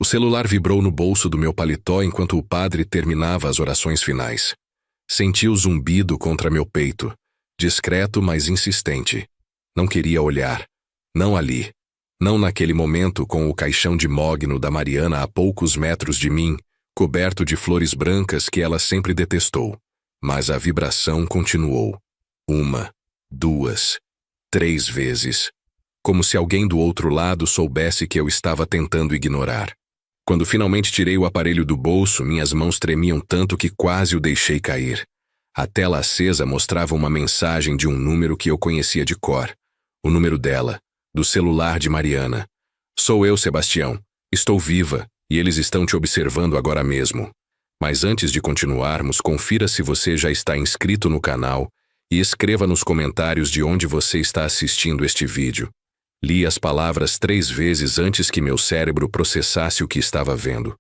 celular vibrou no bolso do meu paletó enquanto o padre terminava as orações finais. Senti o zumbido contra meu peito, discreto, mas insistente. Não queria olhar. Não ali. Não naquele momento com o caixão de mogno da Mariana a poucos metros de mim, coberto de flores brancas que ela sempre detestou. Mas a vibração continuou. 1, 2, 3 vezes. Como se alguém do outro lado soubesse que eu estava tentando ignorar. Quando finalmente tirei o aparelho do bolso, minhas mãos tremiam tanto que quase o deixei cair. A tela acesa mostrava uma mensagem de um número que eu conhecia de cor. O número dela, do celular de Mariana. Sou eu, Sebastião. Estou viva, e eles estão te observando agora mesmo. Mas antes de continuarmos, confira se você já está inscrito no canal e escreva nos comentários de onde você está assistindo este vídeo. Li as palavras 3 vezes antes que meu cérebro processasse o que estava vendo.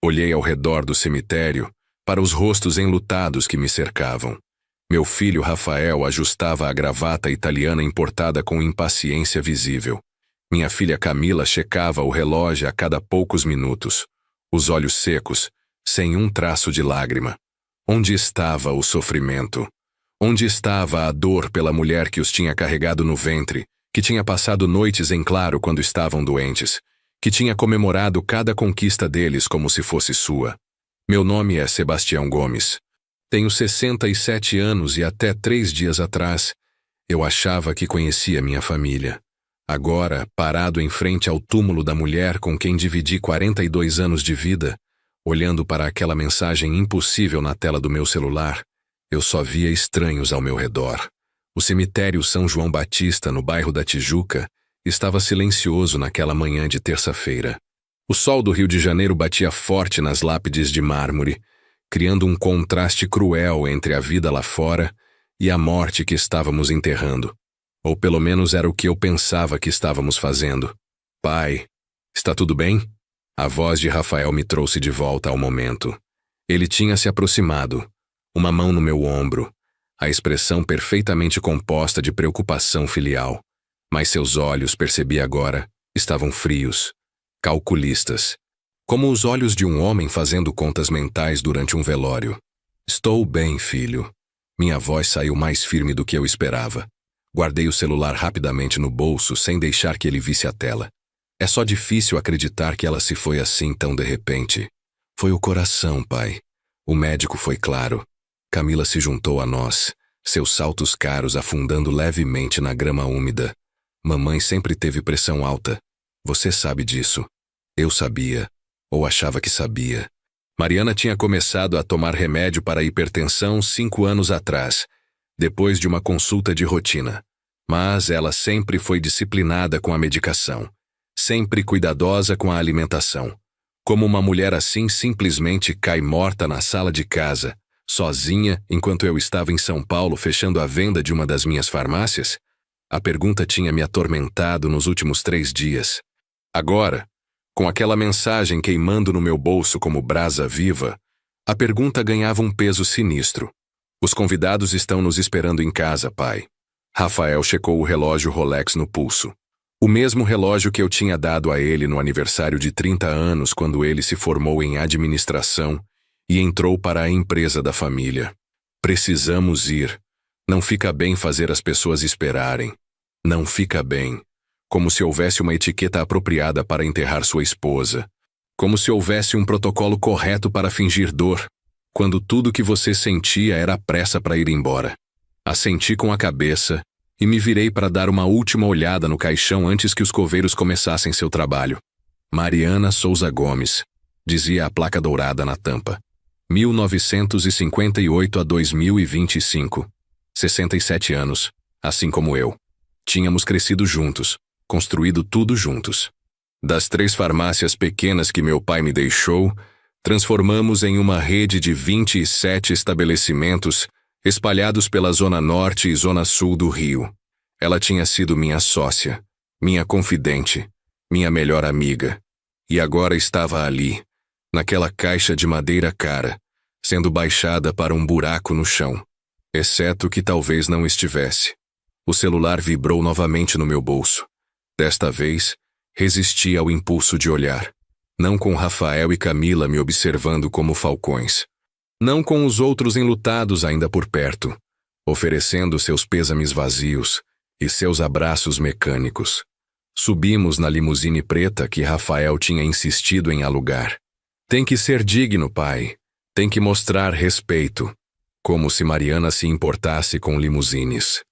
Olhei ao redor do cemitério, para os rostos enlutados que me cercavam. Meu filho Rafael ajustava a gravata italiana importada com impaciência visível. Minha filha Camila checava o relógio a cada poucos minutos, os olhos secos, sem um traço de lágrima. Onde estava o sofrimento? Onde estava a dor pela mulher que os tinha carregado no ventre, que tinha passado noites em claro quando estavam doentes, que tinha comemorado cada conquista deles como se fosse sua? Meu nome é Sebastião Gomes. Tenho 67 anos e até 3 dias atrás, eu achava que conhecia minha família. Agora, parado em frente ao túmulo da mulher com quem dividi 42 anos de vida, olhando para aquela mensagem impossível na tela do meu celular, eu só via estranhos ao meu redor. O cemitério São João Batista, no bairro da Tijuca, estava silencioso naquela manhã de terça-feira. O sol do Rio de Janeiro batia forte nas lápides de mármore, criando um contraste cruel entre a vida lá fora e a morte que estávamos enterrando. Ou pelo menos era o que eu pensava que estávamos fazendo. Pai, está tudo bem? A voz de Rafael me trouxe de volta ao momento. Ele tinha se aproximado, uma mão no meu ombro, a expressão perfeitamente composta de preocupação filial. Mas seus olhos, percebi agora, estavam frios, calculistas, como os olhos de um homem fazendo contas mentais durante um velório. Estou bem, filho. Minha voz saiu mais firme do que eu esperava. Guardei o celular rapidamente no bolso sem deixar que ele visse a tela. É só difícil acreditar que ela se foi assim tão de repente. Foi o coração, pai. O médico foi claro. Camila se juntou a nós, seus saltos caros afundando levemente na grama úmida. Mamãe sempre teve pressão alta. Você sabe disso. Eu sabia. Ou achava que sabia. Mariana tinha começado a tomar remédio para a hipertensão 5 anos atrás, depois de uma consulta de rotina. Mas ela sempre foi disciplinada com a medicação, sempre cuidadosa com a alimentação. Como uma mulher assim simplesmente cai morta na sala de casa, sozinha, enquanto eu estava em São Paulo fechando a venda de uma das minhas farmácias? A pergunta tinha me atormentado nos últimos 3 dias. Agora, com aquela mensagem queimando no meu bolso como brasa viva, a pergunta ganhava um peso sinistro. Os convidados estão nos esperando em casa, pai. Rafael checou o relógio Rolex no pulso. O mesmo relógio que eu tinha dado a ele no aniversário de 30 anos quando ele se formou em administração e entrou para a empresa da família. Precisamos ir. Não fica bem fazer as pessoas esperarem. Não fica bem. Como se houvesse uma etiqueta apropriada para enterrar sua esposa. Como se houvesse um protocolo correto para fingir dor, quando tudo que você sentia era pressa para ir embora. Assenti com a cabeça e me virei para dar uma última olhada no caixão antes que os coveiros começassem seu trabalho. Mariana Souza Gomes, dizia a placa dourada na tampa. 1958 a 2025. 67 anos, assim como eu. Tínhamos crescido juntos, construído tudo juntos. Das 3 farmácias pequenas que meu pai me deixou, transformamos em uma rede de 27 estabelecimentos espalhados pela Zona Norte e Zona Sul do Rio. Ela tinha sido minha sócia, minha confidente, minha melhor amiga. E agora estava ali, naquela caixa de madeira cara, sendo baixada para um buraco no chão. Exceto que talvez não estivesse. O celular vibrou novamente no meu bolso. Desta vez, resisti ao impulso de olhar. Não com Rafael e Camila me observando como falcões. Não com os outros enlutados ainda por perto, oferecendo seus pêsames vazios e seus abraços mecânicos. Subimos na limusine preta que Rafael tinha insistido em alugar. Tem que ser digno, pai. Tem que mostrar respeito. Como se Mariana se importasse com limusines.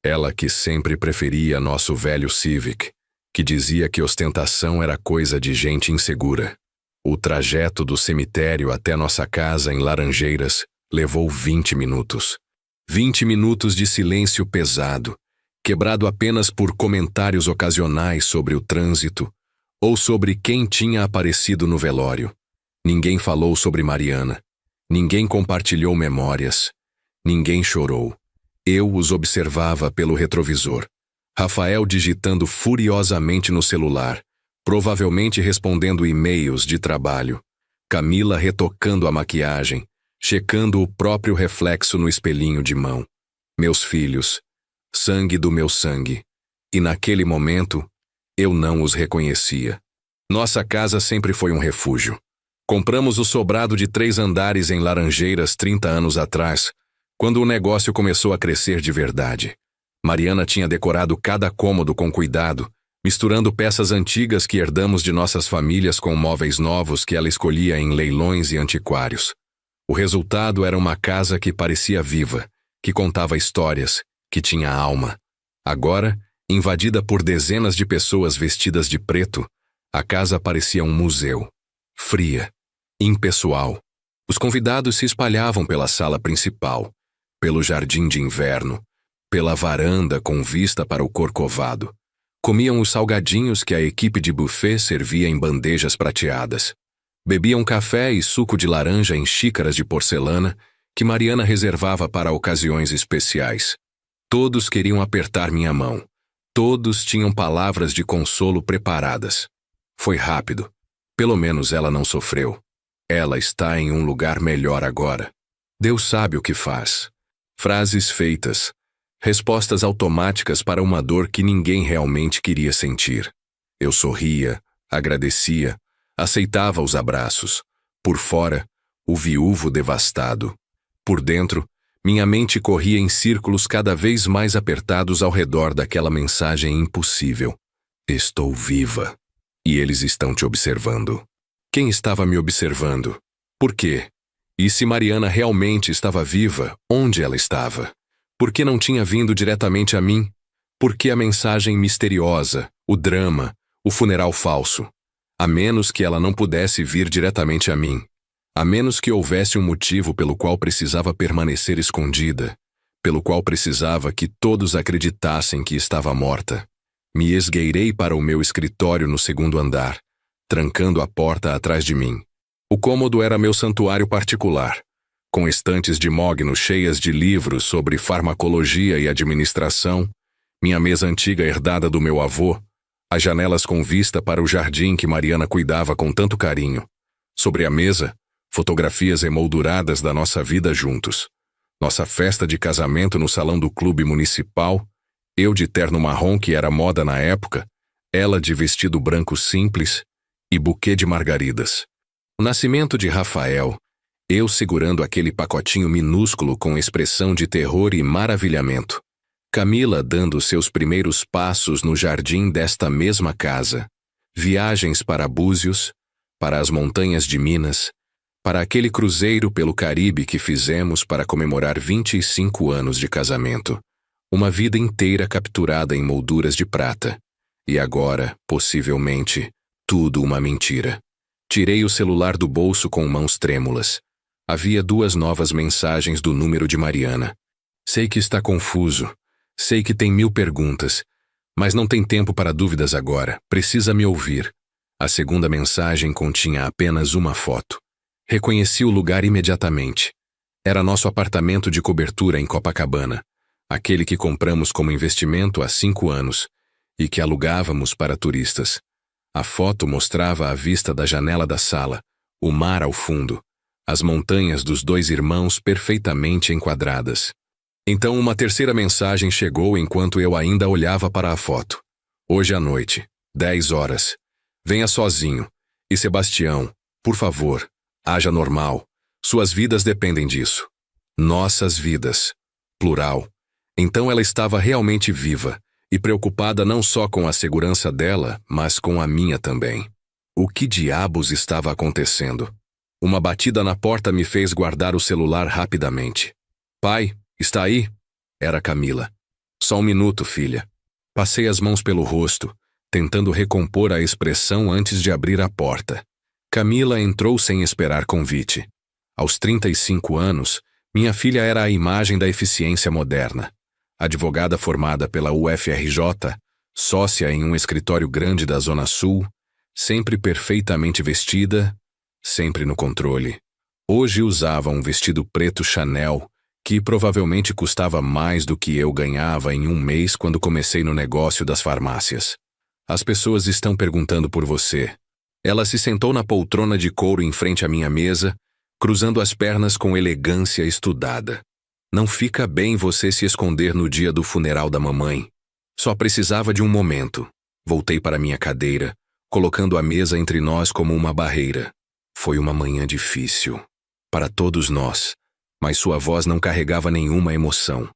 Ela que sempre preferia nosso velho Civic, que dizia que ostentação era coisa de gente insegura. O trajeto do cemitério até nossa casa em Laranjeiras levou 20 minutos. 20 minutos de silêncio pesado, quebrado apenas por comentários ocasionais sobre o trânsito ou sobre quem tinha aparecido no velório. Ninguém falou sobre Mariana. Ninguém compartilhou memórias. Ninguém chorou. Eu os observava pelo retrovisor. Rafael digitando furiosamente no celular, provavelmente respondendo e-mails de trabalho. Camila retocando a maquiagem, checando o próprio reflexo no espelhinho de mão. Meus filhos, sangue do meu sangue. E naquele momento, eu não os reconhecia. Nossa casa sempre foi um refúgio. Compramos o sobrado de 3 andares em Laranjeiras 30 anos atrás, quando o negócio começou a crescer de verdade. Mariana tinha decorado cada cômodo com cuidado, misturando peças antigas que herdamos de nossas famílias com móveis novos que ela escolhia em leilões e antiquários. O resultado era uma casa que parecia viva, que contava histórias, que tinha alma. Agora, invadida por dezenas de pessoas vestidas de preto, a casa parecia um museu. Fria, impessoal. Os convidados se espalhavam pela sala principal, pelo jardim de inverno, pela varanda com vista para o Corcovado. Comiam os salgadinhos que a equipe de buffet servia em bandejas prateadas. Bebiam café e suco de laranja em xícaras de porcelana que Mariana reservava para ocasiões especiais. Todos queriam apertar minha mão. Todos tinham palavras de consolo preparadas. Foi rápido. Pelo menos ela não sofreu. Ela está em um lugar melhor agora. Deus sabe o que faz. Frases feitas. Respostas automáticas para uma dor que ninguém realmente queria sentir. Eu sorria, agradecia, aceitava os abraços. Por fora, o viúvo devastado. Por dentro, minha mente corria em círculos cada vez mais apertados ao redor daquela mensagem impossível. Estou viva. E eles estão te observando. Quem estava me observando? Por quê? E se Mariana realmente estava viva, onde ela estava? Por que não tinha vindo diretamente a mim? Por que a mensagem misteriosa, o drama, o funeral falso? A menos que ela não pudesse vir diretamente a mim. A menos que houvesse um motivo pelo qual precisava permanecer escondida, pelo qual precisava que todos acreditassem que estava morta. Me esgueirei para o meu escritório no 2º andar, trancando a porta atrás de mim. O cômodo era meu santuário particular, com estantes de mogno cheias de livros sobre farmacologia e administração, minha mesa antiga herdada do meu avô, as janelas com vista para o jardim que Mariana cuidava com tanto carinho. Sobre a mesa, fotografias emolduradas da nossa vida juntos. Nossa festa de casamento no salão do clube municipal, eu de terno marrom que era moda na época, ela de vestido branco simples e buquê de margaridas. O nascimento de Rafael, eu segurando aquele pacotinho minúsculo com expressão de terror e maravilhamento. Camila dando seus primeiros passos no jardim desta mesma casa. Viagens para Búzios, para as montanhas de Minas, para aquele cruzeiro pelo Caribe que fizemos para comemorar 25 anos de casamento. Uma vida inteira capturada em molduras de prata. E agora, possivelmente, tudo uma mentira. Tirei o celular do bolso com mãos trêmulas. Havia 2 novas mensagens do número de Mariana. Sei que está confuso. Sei que tem 1000 perguntas. Mas não tem tempo para dúvidas agora. Precisa me ouvir. A segunda mensagem continha apenas uma foto. Reconheci o lugar imediatamente. Era nosso apartamento de cobertura em Copacabana. Aquele que compramos como investimento há 5 anos e que alugávamos para turistas. A foto mostrava a vista da janela da sala, o mar ao fundo, as montanhas dos 2 irmãos perfeitamente enquadradas. Então uma terceira mensagem chegou enquanto eu ainda olhava para a foto. Hoje à noite, 10 horas. Venha sozinho. E Sebastião, por favor, haja normal. Suas vidas dependem disso. Nossas vidas. Plural. Então ela estava realmente viva e preocupada não só com a segurança dela, mas com a minha também. O que diabos estava acontecendo? Uma batida na porta me fez guardar o celular rapidamente. Pai, está aí? Era Camila. Só um minuto, filha. Passei as mãos pelo rosto, tentando recompor a expressão antes de abrir a porta. Camila entrou sem esperar convite. Aos 35 anos, minha filha era a imagem da eficiência moderna. Advogada formada pela UFRJ, sócia em um escritório grande da Zona Sul, sempre perfeitamente vestida, sempre no controle. Hoje usava um vestido preto Chanel, que provavelmente custava mais do que eu ganhava em um mês quando comecei no negócio das farmácias. As pessoas estão perguntando por você. Ela se sentou na poltrona de couro em frente à minha mesa, cruzando as pernas com elegância estudada. Não fica bem você se esconder no dia do funeral da mamãe. Só precisava de um momento. Voltei para minha cadeira, colocando a mesa entre nós como uma barreira. Foi uma manhã difícil. Para todos nós. Mas sua voz não carregava nenhuma emoção.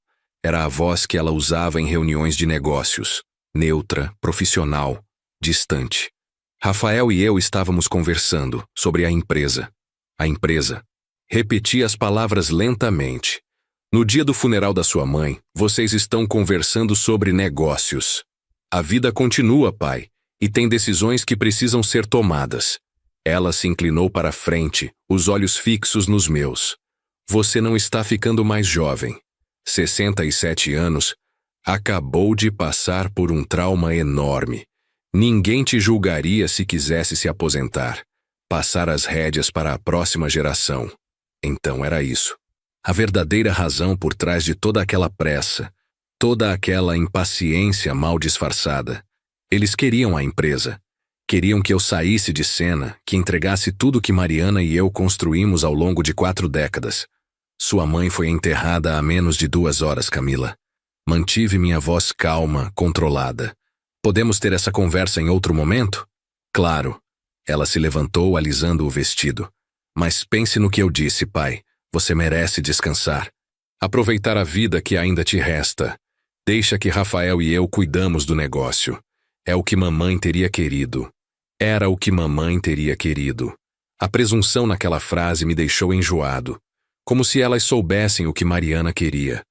Era a voz que ela usava em reuniões de negócios. Neutra, profissional, distante. Rafael e eu estávamos conversando sobre a empresa. A empresa. Repeti as palavras lentamente. No dia do funeral da sua mãe, vocês estão conversando sobre negócios. A vida continua, pai, e tem decisões que precisam ser tomadas. Ela se inclinou para a frente, os olhos fixos nos meus. Você não está ficando mais jovem. 67 anos, acabou de passar por um trauma enorme. Ninguém te julgaria se quisesse se aposentar. Passar as rédeas para a próxima geração. Então era isso. A verdadeira razão por trás de toda aquela pressa, toda aquela impaciência mal disfarçada. Eles queriam a empresa. Queriam que eu saísse de cena, que entregasse tudo que Mariana e eu construímos ao longo de 4 décadas. Sua mãe foi enterrada há menos de 2 horas, Camila. Mantive minha voz calma, controlada. Podemos ter essa conversa em outro momento? Claro. Ela se levantou, alisando o vestido. Mas pense no que eu disse, pai. Você merece descansar. Aproveitar a vida que ainda te resta. Deixa que Rafael e eu cuidamos do negócio. É o que mamãe teria querido. Era o que mamãe teria querido. A presunção naquela frase me deixou enjoado. Como se elas soubessem o que Mariana queria.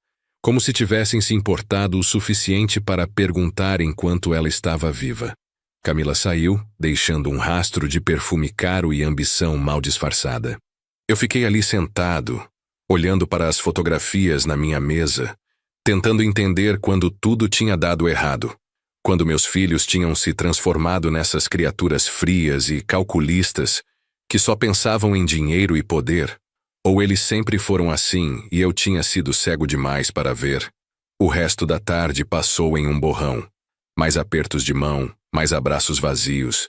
Como se tivessem se importado o suficiente para perguntar enquanto ela estava viva. Camila saiu, deixando um rastro de perfume caro e ambição mal disfarçada. Eu fiquei ali sentado, olhando para as fotografias na minha mesa, tentando entender quando tudo tinha dado errado. Quando meus filhos tinham se transformado nessas criaturas frias e calculistas que só pensavam em dinheiro e poder. Ou eles sempre foram assim e eu tinha sido cego demais para ver. O resto da tarde passou em um borrão. Mais apertos de mão, mais abraços vazios,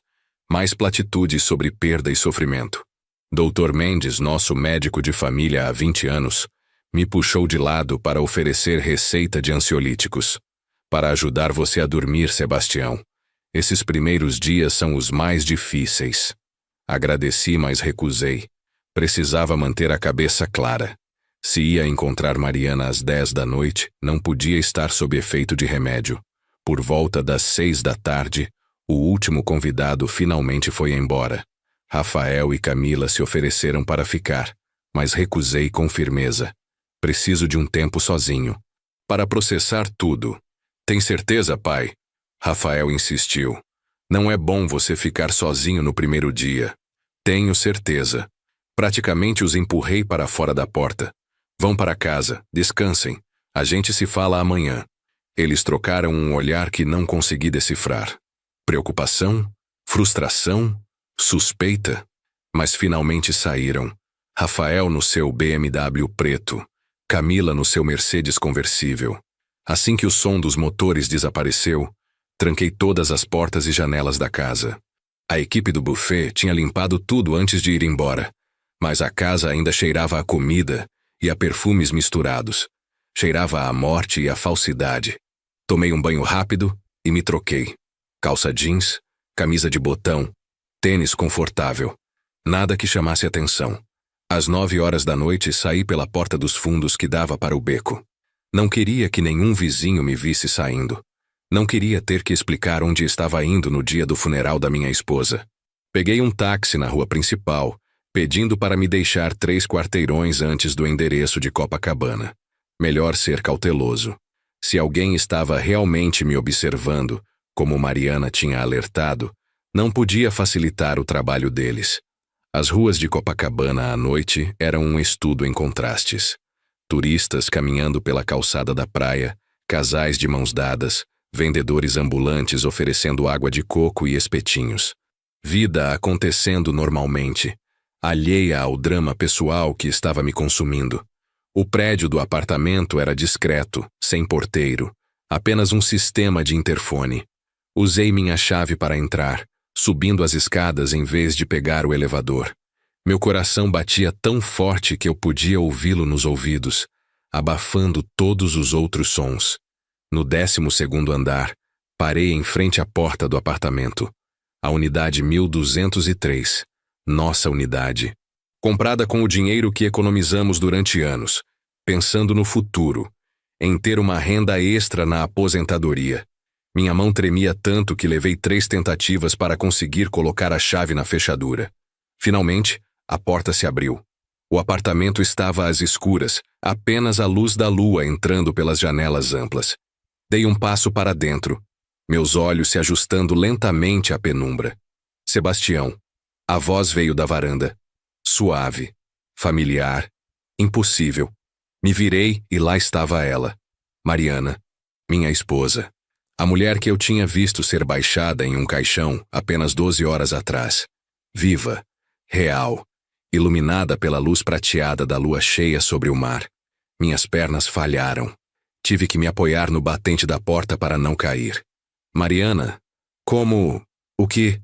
mais platitudes sobre perda e sofrimento. Dr. Mendes, nosso médico de família há 20 anos, me puxou de lado para oferecer receita de ansiolíticos. Para ajudar você a dormir, Sebastião. Esses primeiros dias são os mais difíceis. Agradeci, mas recusei. Precisava manter a cabeça clara. Se ia encontrar Mariana às 10 da noite, não podia estar sob efeito de remédio. Por volta das 6 da tarde, o último convidado finalmente foi embora. Rafael e Camila se ofereceram para ficar, mas recusei com firmeza. Preciso de um tempo sozinho. Para processar tudo. Tem certeza, pai? Rafael insistiu. Não é bom você ficar sozinho no primeiro dia. Tenho certeza. Praticamente os empurrei para fora da porta. Vão para casa, descansem. A gente se fala amanhã. Eles trocaram um olhar que não consegui decifrar. Preocupação? Frustração? Suspeita? Mas finalmente saíram. Rafael no seu BMW preto. Camila no seu Mercedes conversível. Assim que o som dos motores desapareceu, tranquei todas as portas e janelas da casa. A equipe do buffet tinha limpado tudo antes de ir embora, mas a casa ainda cheirava a comida e a perfumes misturados. Cheirava a morte e a falsidade. Tomei um banho rápido e me troquei. Calça jeans, camisa de botão, Tênis confortável. Nada que chamasse atenção. Às 9 horas da noite saí pela porta dos fundos que dava para o beco. Não queria que nenhum vizinho me visse saindo. Não queria ter que explicar onde estava indo no dia do funeral da minha esposa. Peguei um táxi na rua principal, pedindo para me deixar 3 quarteirões antes do endereço de Copacabana. Melhor ser cauteloso. Se alguém estava realmente me observando, como Mariana tinha alertado, não podia facilitar o trabalho deles. As ruas de Copacabana à noite eram um estudo em contrastes. Turistas caminhando pela calçada da praia, casais de mãos dadas, vendedores ambulantes oferecendo água de coco e espetinhos. Vida acontecendo normalmente, alheia ao drama pessoal que estava me consumindo. O prédio do apartamento era discreto, sem porteiro, apenas um sistema de interfone. Usei minha chave para entrar, subindo as escadas em vez de pegar o elevador. Meu coração batia tão forte que eu podia ouvi-lo nos ouvidos, abafando todos os outros sons. No 12º andar, parei em frente à porta do apartamento. A unidade 1203. Nossa unidade. Comprada com o dinheiro que economizamos durante anos, pensando no futuro, em ter uma renda extra na aposentadoria. Minha mão tremia tanto que levei 3 tentativas para conseguir colocar a chave na fechadura. Finalmente, a porta se abriu. O apartamento estava às escuras, apenas a luz da lua entrando pelas janelas amplas. Dei um passo para dentro, meus olhos se ajustando lentamente à penumbra. Sebastião. A voz veio da varanda. Suave, familiar, impossível. Me virei e lá estava ela. Mariana, minha esposa. A mulher que eu tinha visto ser baixada em um caixão apenas 12 horas atrás. Viva, real, iluminada pela luz prateada da lua cheia sobre o mar. Minhas pernas falharam. Tive que me apoiar no batente da porta para não cair. Mariana, como... o que?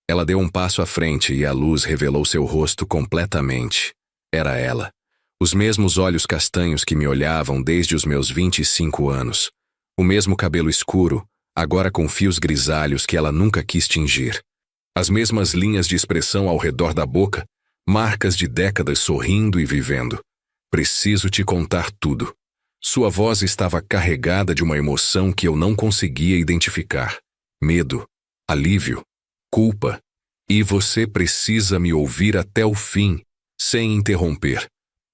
Ela deu um passo à frente e a luz revelou seu rosto completamente. Era ela. Os mesmos olhos castanhos que me olhavam desde os meus 25 anos. O mesmo cabelo escuro, agora com fios grisalhos que ela nunca quis tingir. As mesmas linhas de expressão ao redor da boca, marcas de décadas sorrindo e vivendo. Preciso te contar tudo. Sua voz estava carregada de uma emoção que eu não conseguia identificar. Medo, alívio, culpa. E você precisa me ouvir até o fim, sem interromper.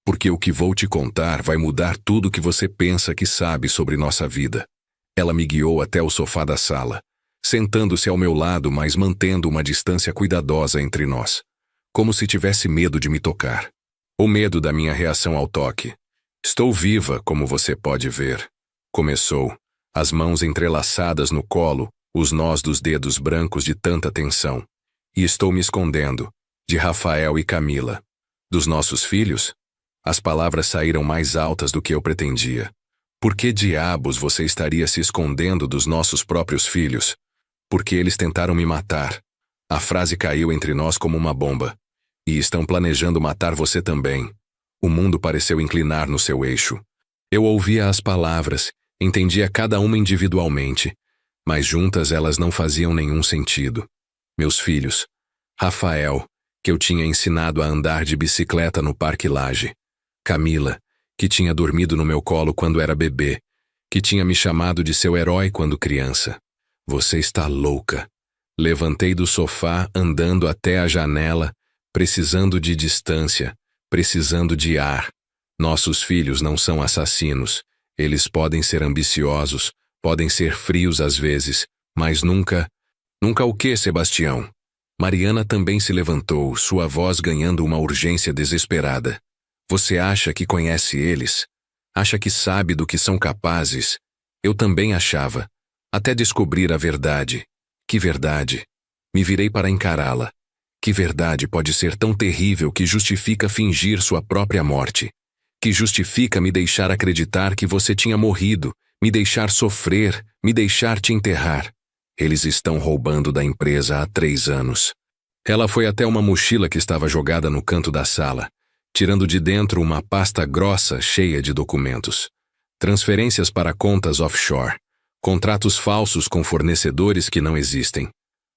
Porque o que vou te contar vai mudar tudo o que você pensa que sabe sobre nossa vida. Ela me guiou até o sofá da sala, sentando-se ao meu lado, mas mantendo uma distância cuidadosa entre nós. Como se tivesse medo de me tocar. Ou medo da minha reação ao toque. Estou viva, como você pode ver. Começou, as mãos entrelaçadas no colo, os nós dos dedos brancos de tanta tensão. E estou me escondendo, de Rafael e Camila. Dos nossos filhos? As palavras saíram mais altas do que eu pretendia. Por que diabos você estaria se escondendo dos nossos próprios filhos? Porque eles tentaram me matar. A frase caiu entre nós como uma bomba. E estão planejando matar você também. O mundo pareceu inclinar no seu eixo. Eu ouvia as palavras, entendia cada uma individualmente, mas juntas elas não faziam nenhum sentido. Meus filhos. Rafael, que eu tinha ensinado a andar de bicicleta no Parque Lage. Camila, que tinha dormido no meu colo quando era bebê, que tinha me chamado de seu herói quando criança. Você está louca. Levantei do sofá, andando até a janela, precisando de distância, precisando de ar. Nossos filhos não são assassinos. Eles podem ser ambiciosos, podem ser frios às vezes, mas nunca... Nunca o quê, Sebastião? Mariana também se levantou, sua voz ganhando uma urgência desesperada. Você acha que conhece eles? Acha que sabe do que são capazes? Eu também achava. Até descobrir a verdade. Que verdade? Me virei para encará-la. Que verdade pode ser tão terrível que justifica fingir sua própria morte? Que justifica me deixar acreditar que você tinha morrido, me deixar sofrer, me deixar te enterrar? Eles estão roubando da empresa há 3 anos. Ela foi até uma mochila que estava jogada no canto da sala, tirando de dentro uma pasta grossa cheia de documentos. Transferências para contas offshore. Contratos falsos com fornecedores que não existem.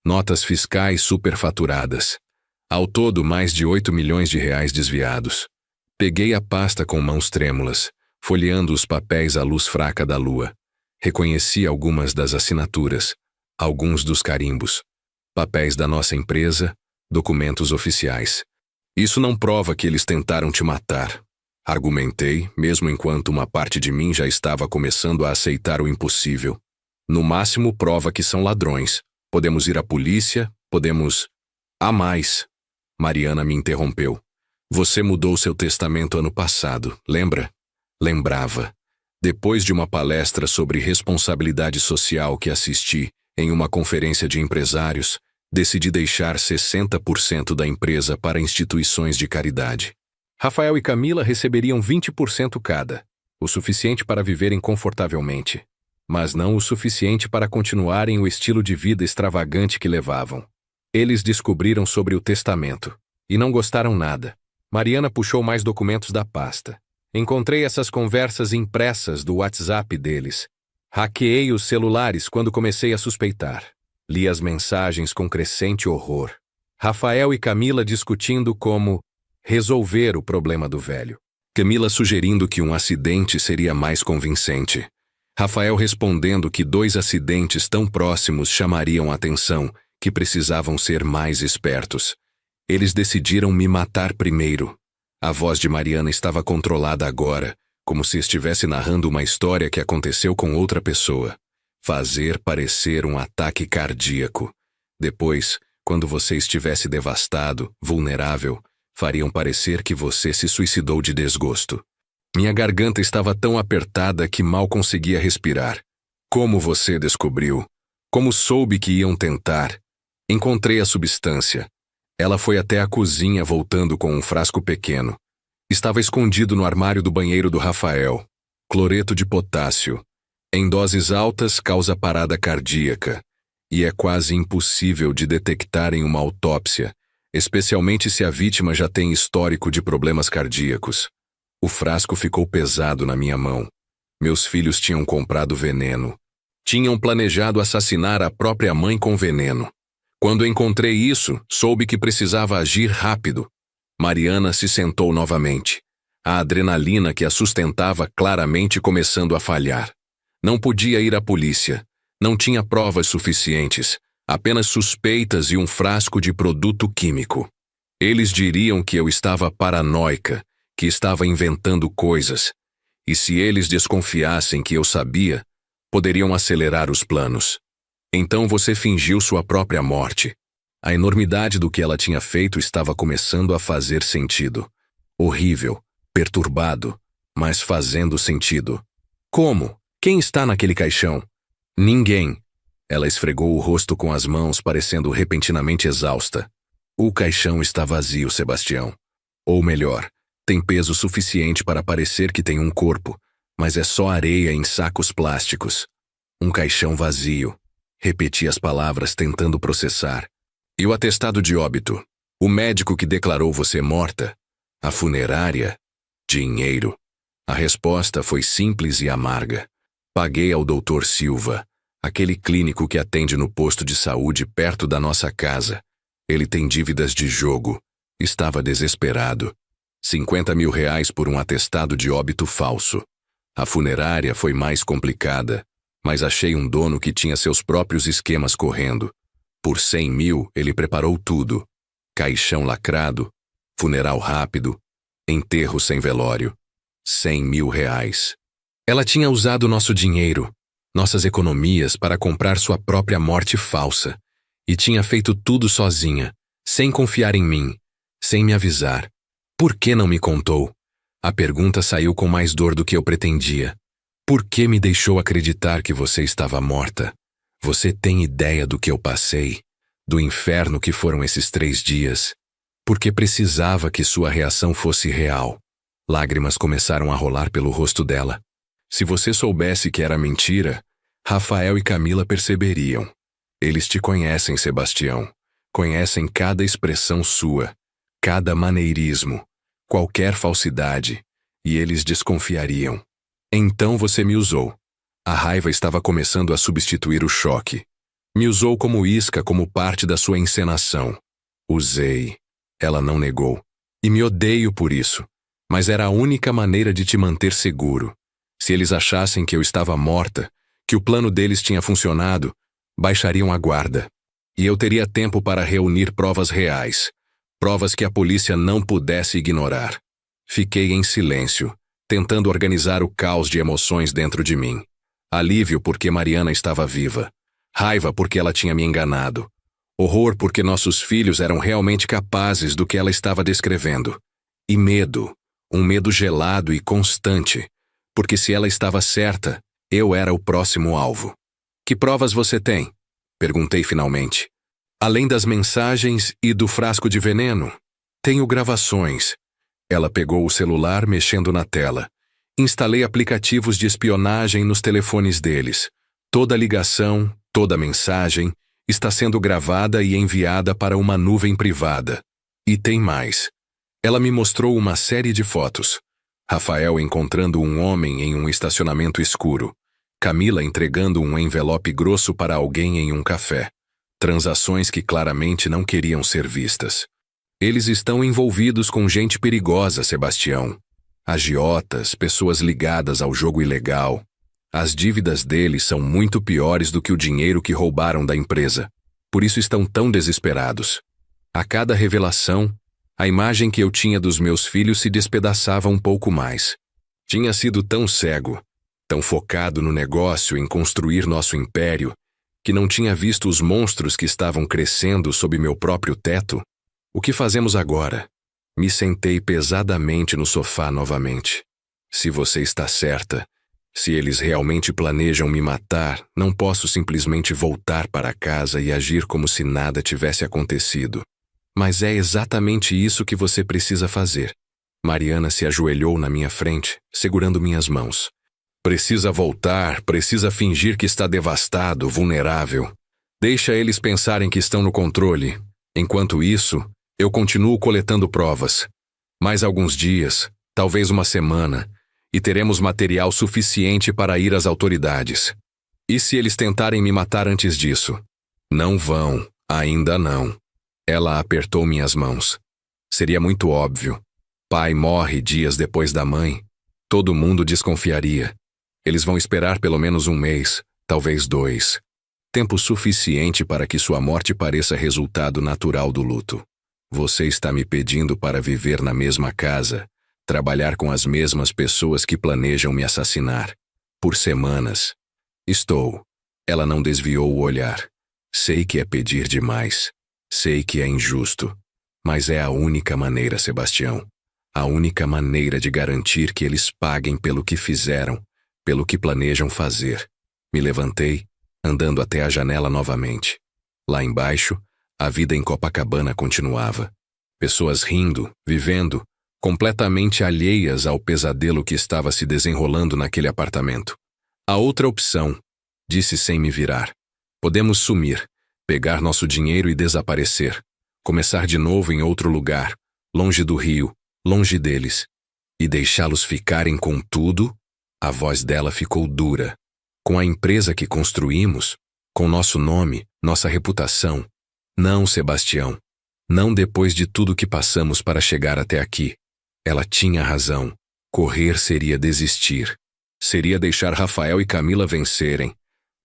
Notas fiscais superfaturadas. Ao todo, mais de 8 milhões de reais desviados. Peguei a pasta com mãos trêmulas, folheando os papéis à luz fraca da lua. Reconheci algumas das assinaturas, alguns dos carimbos. Papéis da nossa empresa, documentos oficiais. Isso não prova que eles tentaram te matar. Argumentei, mesmo enquanto uma parte de mim já estava começando a aceitar o impossível. No máximo, prova que são ladrões. Podemos ir à polícia, podemos... Há mais. Mariana me interrompeu. Você mudou seu testamento ano passado, lembra? Lembrava. Depois de uma palestra sobre responsabilidade social que assisti em uma conferência de empresários, decidi deixar 60% da empresa para instituições de caridade. Rafael e Camila receberiam 20% cada, o suficiente para viverem confortavelmente, mas não o suficiente para continuarem o estilo de vida extravagante que levavam. Eles descobriram sobre o testamento e não gostaram nada. Mariana puxou mais documentos da pasta. Encontrei essas conversas impressas do WhatsApp deles. Hackeei os celulares quando comecei a suspeitar. Li as mensagens com crescente horror. Rafael e Camila discutindo como resolver o problema do velho. Camila sugerindo que um acidente seria mais convincente. Rafael respondendo que 2 acidentes tão próximos chamariam a atenção, que precisavam ser mais espertos. Eles decidiram me matar primeiro. A voz de Mariana estava controlada agora, como se estivesse narrando uma história que aconteceu com outra pessoa. Fazer parecer um ataque cardíaco. Depois, quando você estivesse devastado, vulnerável, fariam parecer que você se suicidou de desgosto. Minha garganta estava tão apertada que mal conseguia respirar. Como você descobriu? Como soube que iam tentar? Encontrei a substância. Ela foi até a cozinha voltando com um frasco pequeno. Estava escondido no armário do banheiro do Rafael. Cloreto de potássio. Em doses altas causa parada cardíaca. E é quase impossível de detectar em uma autópsia, especialmente se a vítima já tem histórico de problemas cardíacos. O frasco ficou pesado na minha mão. Meus filhos tinham comprado veneno. Tinham planejado assassinar a própria mãe com veneno. Quando encontrei isso, soube que precisava agir rápido. Mariana se sentou novamente. A adrenalina que a sustentava claramente começando a falhar. Não podia ir à polícia. Não tinha provas suficientes. Apenas suspeitas e um frasco de produto químico. Eles diriam que eu estava paranoica, que estava inventando coisas. E se eles desconfiassem que eu sabia, poderiam acelerar os planos. Então você fingiu sua própria morte. A enormidade do que ela tinha feito estava começando a fazer sentido. Horrível, perturbado, mas fazendo sentido. Como? Quem está naquele caixão? Ninguém. Ela esfregou o rosto com as mãos, parecendo repentinamente exausta. O caixão está vazio, Sebastião. Ou melhor, tem peso suficiente para parecer que tem um corpo, mas é só areia em sacos plásticos. Um caixão vazio. Repeti as palavras tentando processar. E o atestado de óbito? O médico que declarou você morta? A funerária? Dinheiro. A resposta foi simples e amarga. Paguei ao Dr. Silva, aquele clínico que atende no posto de saúde perto da nossa casa. Ele tem dívidas de jogo. Estava desesperado. 50 mil reais por um atestado de óbito falso. A funerária foi mais complicada, mas achei um dono que tinha seus próprios esquemas correndo. Por 100 mil, ele preparou tudo. Caixão lacrado, funeral rápido, enterro sem velório. 100 mil reais. Ela tinha usado nosso dinheiro, nossas economias para comprar sua própria morte falsa. E tinha feito tudo sozinha, sem confiar em mim, sem me avisar. Por que não me contou? A pergunta saiu com mais dor do que eu pretendia. Por que me deixou acreditar que você estava morta? Você tem ideia do que eu passei? Do inferno que foram esses 3 dias? Porque precisava que sua reação fosse real. Lágrimas começaram a rolar pelo rosto dela. Se você soubesse que era mentira, Rafael e Camila perceberiam. Eles te conhecem, Sebastião. Conhecem cada expressão sua, cada maneirismo, qualquer falsidade, e eles desconfiariam. Então você me usou. A raiva estava começando a substituir o choque. Me usou como isca, como parte da sua encenação. Usei. Ela não negou. E me odeio por isso. Mas era a única maneira de te manter seguro. Se eles achassem que eu estava morta, que o plano deles tinha funcionado, baixariam a guarda. E eu teria tempo para reunir provas reais. Provas que a polícia não pudesse ignorar. Fiquei em silêncio, tentando organizar o caos de emoções dentro de mim. Alívio porque Mariana estava viva. Raiva porque ela tinha me enganado. Horror porque nossos filhos eram realmente capazes do que ela estava descrevendo. E medo, um medo gelado e constante, porque se ela estava certa, eu era o próximo alvo. Que provas você tem? Perguntei finalmente. Além das mensagens e do frasco de veneno, tenho gravações. Ela pegou o celular mexendo na tela. Instalei aplicativos de espionagem nos telefones deles. Toda ligação, toda mensagem está sendo gravada e enviada para uma nuvem privada. E tem mais. Ela me mostrou uma série de fotos. Rafael encontrando um homem em um estacionamento escuro. Camila entregando um envelope grosso para alguém em um café. Transações que claramente não queriam ser vistas. Eles estão envolvidos com gente perigosa, Sebastião. Agiotas, pessoas ligadas ao jogo ilegal. As dívidas deles são muito piores do que o dinheiro que roubaram da empresa. Por isso estão tão desesperados. A cada revelação, a imagem que eu tinha dos meus filhos se despedaçava um pouco mais. Tinha sido tão cego, tão focado no negócio em construir nosso império, que não tinha visto os monstros que estavam crescendo sob meu próprio teto. O que fazemos agora? Me sentei pesadamente no sofá novamente. Se você está certa, se eles realmente planejam me matar, não posso simplesmente voltar para casa e agir como se nada tivesse acontecido. Mas é exatamente isso que você precisa fazer. Mariana se ajoelhou na minha frente, segurando minhas mãos. Precisa voltar, precisa fingir que está devastado, vulnerável. Deixa eles pensarem que estão no controle. Enquanto isso, eu continuo coletando provas. Mais alguns dias, talvez uma semana, e teremos material suficiente para ir às autoridades. E se eles tentarem me matar antes disso? Não vão, ainda não. Ela apertou minhas mãos. Seria muito óbvio. Pai morre dias depois da mãe. Todo mundo desconfiaria. Eles vão esperar pelo menos um mês, talvez 2. Tempo suficiente para que sua morte pareça resultado natural do luto. Você está me pedindo para viver na mesma casa, trabalhar com as mesmas pessoas que planejam me assassinar. Por semanas. Estou. Ela não desviou o olhar. Sei que é pedir demais. Sei que é injusto. Mas é a única maneira, Sebastião. A única maneira de garantir que eles paguem pelo que fizeram, pelo que planejam fazer. Me levantei, andando até a janela novamente. Lá embaixo, a vida em Copacabana continuava. Pessoas rindo, vivendo, completamente alheias ao pesadelo que estava se desenrolando naquele apartamento. A outra opção, disse sem me virar. Podemos sumir, pegar nosso dinheiro e desaparecer. Começar de novo em outro lugar, longe do Rio, longe deles. E deixá-los ficarem com tudo? A voz dela ficou dura. Com a empresa que construímos, com nosso nome, nossa reputação. Não, Sebastião. Não depois de tudo que passamos para chegar até aqui. Ela tinha razão. Correr seria desistir. Seria deixar Rafael e Camila vencerem.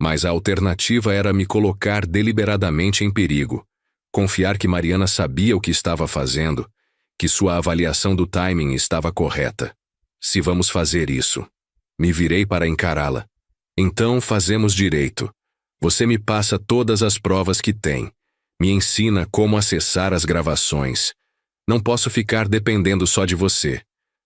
Mas a alternativa era me colocar deliberadamente em perigo. Confiar que Mariana sabia o que estava fazendo, que sua avaliação do timing estava correta. Se vamos fazer isso. Me virei para encará-la. Então fazemos direito. Você me passa todas as provas que tem. Me ensina como acessar as gravações. Não posso ficar dependendo só de você.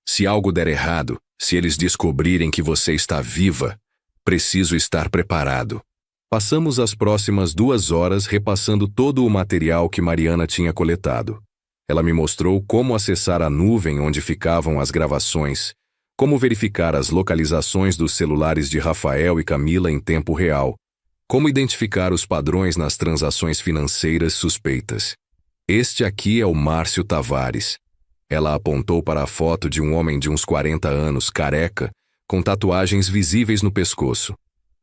Se algo der errado, se eles descobrirem que você está viva, preciso estar preparado. Passamos as próximas 2 horas repassando todo o material que Mariana tinha coletado. Ela me mostrou como acessar a nuvem onde ficavam as gravações, como verificar as localizações dos celulares de Rafael e Camila em tempo real, como identificar os padrões nas transações financeiras suspeitas. Este aqui é o Márcio Tavares. Ela apontou para a foto de um homem de uns 40 anos, careca, com tatuagens visíveis no pescoço.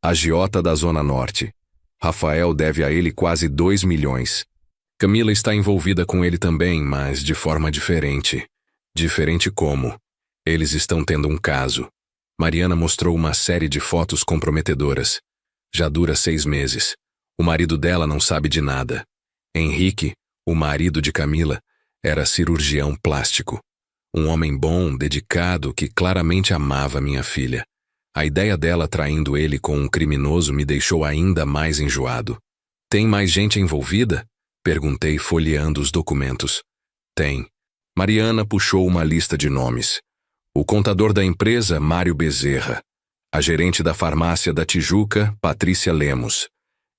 Agiota da Zona Norte. Rafael deve a ele quase 2 milhões. Camila está envolvida com ele também, mas de forma diferente. Diferente como? Eles estão tendo um caso. Mariana mostrou uma série de fotos comprometedoras. Já dura 6 meses. O marido dela não sabe de nada. Henrique, o marido de Camila, era cirurgião plástico. Um homem bom, dedicado, que claramente amava minha filha. A ideia dela traindo ele com um criminoso me deixou ainda mais enjoado. Tem mais gente envolvida? Perguntei, folheando os documentos. Tem. Mariana puxou uma lista de nomes. O contador da empresa, Mário Bezerra. A gerente da farmácia da Tijuca, Patrícia Lemos.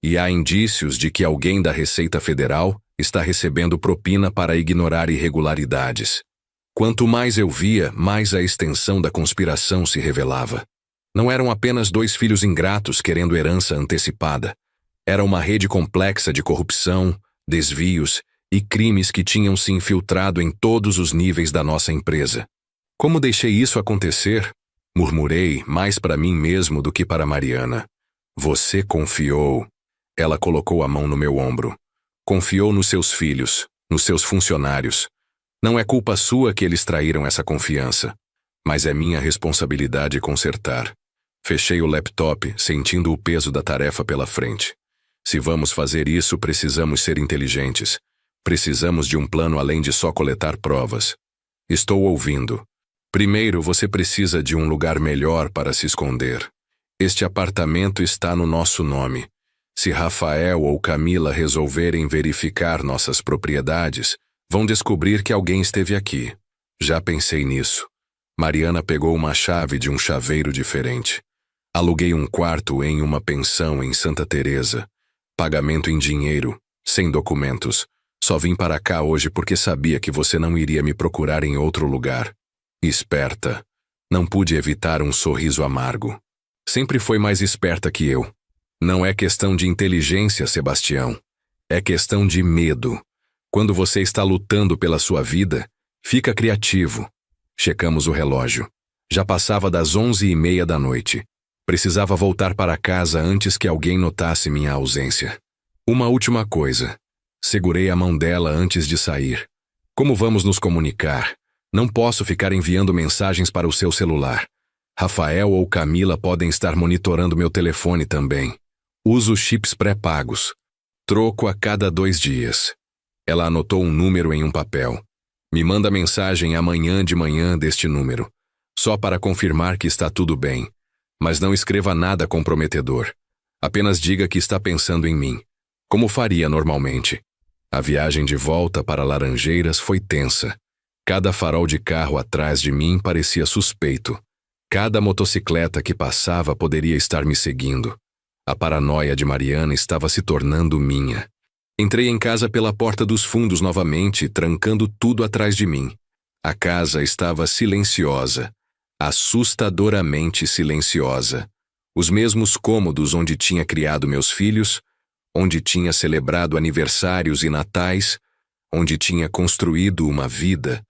E há indícios de que alguém da Receita Federal está recebendo propina para ignorar irregularidades. Quanto mais eu via, mais a extensão da conspiração se revelava. Não eram apenas 2 filhos ingratos querendo herança antecipada. Era uma rede complexa de corrupção, desvios e crimes que tinham se infiltrado em todos os níveis da nossa empresa. Como deixei isso acontecer? Murmurei, mais para mim mesmo do que para Mariana. Você confiou. Ela colocou a mão no meu ombro. Confiou nos seus filhos, nos seus funcionários. Não é culpa sua que eles traíram essa confiança, mas é minha responsabilidade consertar. Fechei o laptop, sentindo o peso da tarefa pela frente. Se vamos fazer isso, precisamos ser inteligentes. Precisamos de um plano além de só coletar provas. Estou ouvindo. Primeiro, você precisa de um lugar melhor para se esconder. Este apartamento está no nosso nome. Se Rafael ou Camila resolverem verificar nossas propriedades, vão descobrir que alguém esteve aqui. Já pensei nisso. Mariana pegou uma chave de um chaveiro diferente. Aluguei um quarto em uma pensão em Santa Teresa. Pagamento em dinheiro, sem documentos. Só vim para cá hoje porque sabia que você não iria me procurar em outro lugar. Esperta. Não pude evitar um sorriso amargo. Sempre foi mais esperta que eu. Não é questão de inteligência, Sebastião. É questão de medo. Quando você está lutando pela sua vida, fica criativo. Checamos o relógio. Já passava das 11h30 da noite. Precisava voltar para casa antes que alguém notasse minha ausência. Uma última coisa. Segurei a mão dela antes de sair. Como vamos nos comunicar? Não posso ficar enviando mensagens para o seu celular. Rafael ou Camila podem estar monitorando meu telefone também. Uso chips pré-pagos. Troco a cada 2 dias. Ela anotou um número em um papel. Me manda mensagem amanhã de manhã deste número. Só para confirmar que está tudo bem. Mas não escreva nada comprometedor. Apenas diga que está pensando em mim. Como faria normalmente. A viagem de volta para Laranjeiras foi tensa. Cada farol de carro atrás de mim parecia suspeito. Cada motocicleta que passava poderia estar me seguindo. A paranoia de Mariana estava se tornando minha. Entrei em casa pela porta dos fundos novamente, trancando tudo atrás de mim. A casa estava silenciosa, assustadoramente silenciosa. Os mesmos cômodos onde tinha criado meus filhos, onde tinha celebrado aniversários e natais, onde tinha construído uma vida,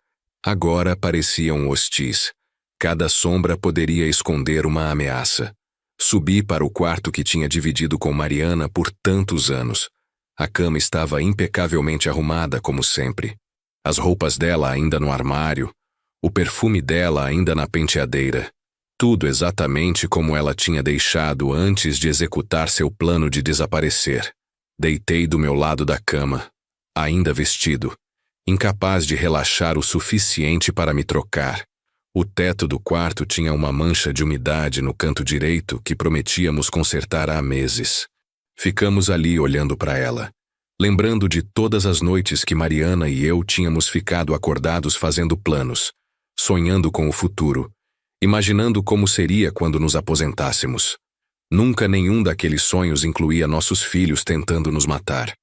agora pareciam hostis. Cada sombra poderia esconder uma ameaça. Subi para o quarto que tinha dividido com Mariana por tantos anos. A cama estava impecavelmente arrumada, como sempre. As roupas dela ainda no armário, o perfume dela ainda na penteadeira. Tudo exatamente como ela tinha deixado antes de executar seu plano de desaparecer. Deitei do meu lado da cama, ainda vestido, incapaz de relaxar o suficiente para me trocar. O teto do quarto tinha uma mancha de umidade no canto direito que prometíamos consertar há meses. Ficamos ali olhando para ela, lembrando de todas as noites que Mariana e eu tínhamos ficado acordados fazendo planos, sonhando com o futuro, imaginando como seria quando nos aposentássemos. Nunca nenhum daqueles sonhos incluía nossos filhos tentando nos matar.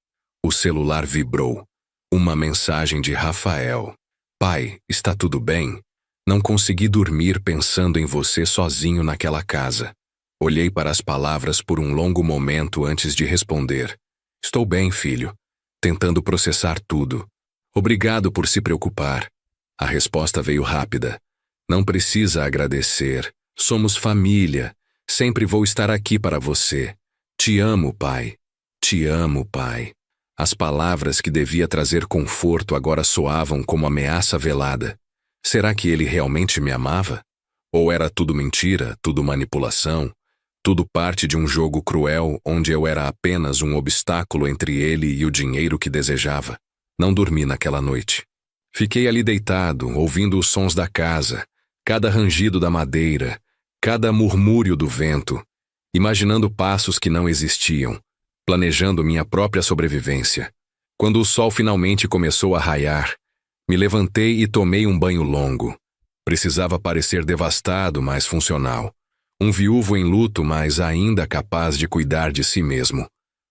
O celular vibrou. Uma mensagem de Rafael. Pai, está tudo bem? Não consegui dormir pensando em você sozinho naquela casa. Olhei para as palavras por um longo momento antes de responder. Estou bem, filho. Tentando processar tudo. Obrigado por se preocupar. A resposta veio rápida. Não precisa agradecer. Somos família. Sempre vou estar aqui para você. Te amo, pai. Te amo, pai. As palavras que devia trazer conforto agora soavam como ameaça velada. Será que ele realmente me amava? Ou era tudo mentira, tudo manipulação? Tudo parte de um jogo cruel onde eu era apenas um obstáculo entre ele e o dinheiro que desejava? Não dormi naquela noite. Fiquei ali deitado, ouvindo os sons da casa, cada rangido da madeira, cada murmúrio do vento, imaginando passos que não existiam, planejando minha própria sobrevivência. Quando o sol finalmente começou a raiar, me levantei e tomei um banho longo. Precisava parecer devastado, mas funcional. Um viúvo em luto, mas ainda capaz de cuidar de si mesmo.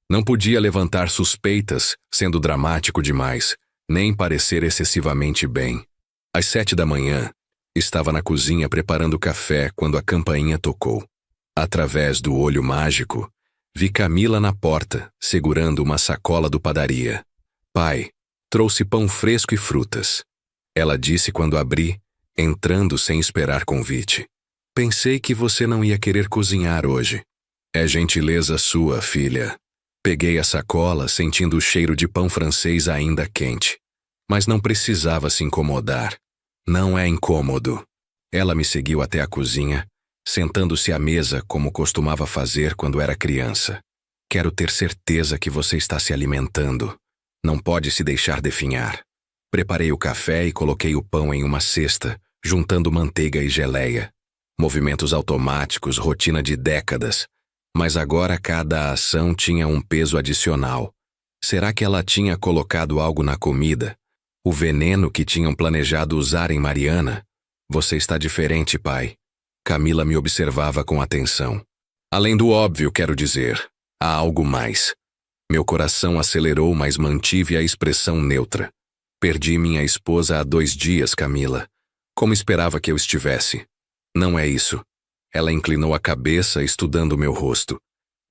Não podia levantar suspeitas, sendo dramático demais, nem parecer excessivamente bem. Às 7 da manhã, estava na cozinha preparando café quando a campainha tocou. Através do olho mágico, vi Camila na porta, segurando uma sacola do padaria. Pai, trouxe pão fresco e frutas. Ela disse quando abri, entrando sem esperar convite. Pensei que você não ia querer cozinhar hoje. É gentileza sua, filha. Peguei a sacola, sentindo o cheiro de pão francês ainda quente. Mas não precisava se incomodar. Não é incômodo. Ela me seguiu até a cozinha, sentando-se à mesa como costumava fazer quando era criança. Quero ter certeza que você está se alimentando. Não pode se deixar definhar. Preparei o café e coloquei o pão em uma cesta, juntando manteiga e geleia. Movimentos automáticos, rotina de décadas. Mas agora cada ação tinha um peso adicional. Será que ela tinha colocado algo na comida? O veneno que tinham planejado usar em Mariana? Você está diferente, pai. Camila me observava com atenção. Além do óbvio, quero dizer, há algo mais. Meu coração acelerou, mas mantive a expressão neutra. Perdi minha esposa há 2 dias, Camila. Como esperava que eu estivesse? Não é isso. Ela inclinou a cabeça, estudando meu rosto.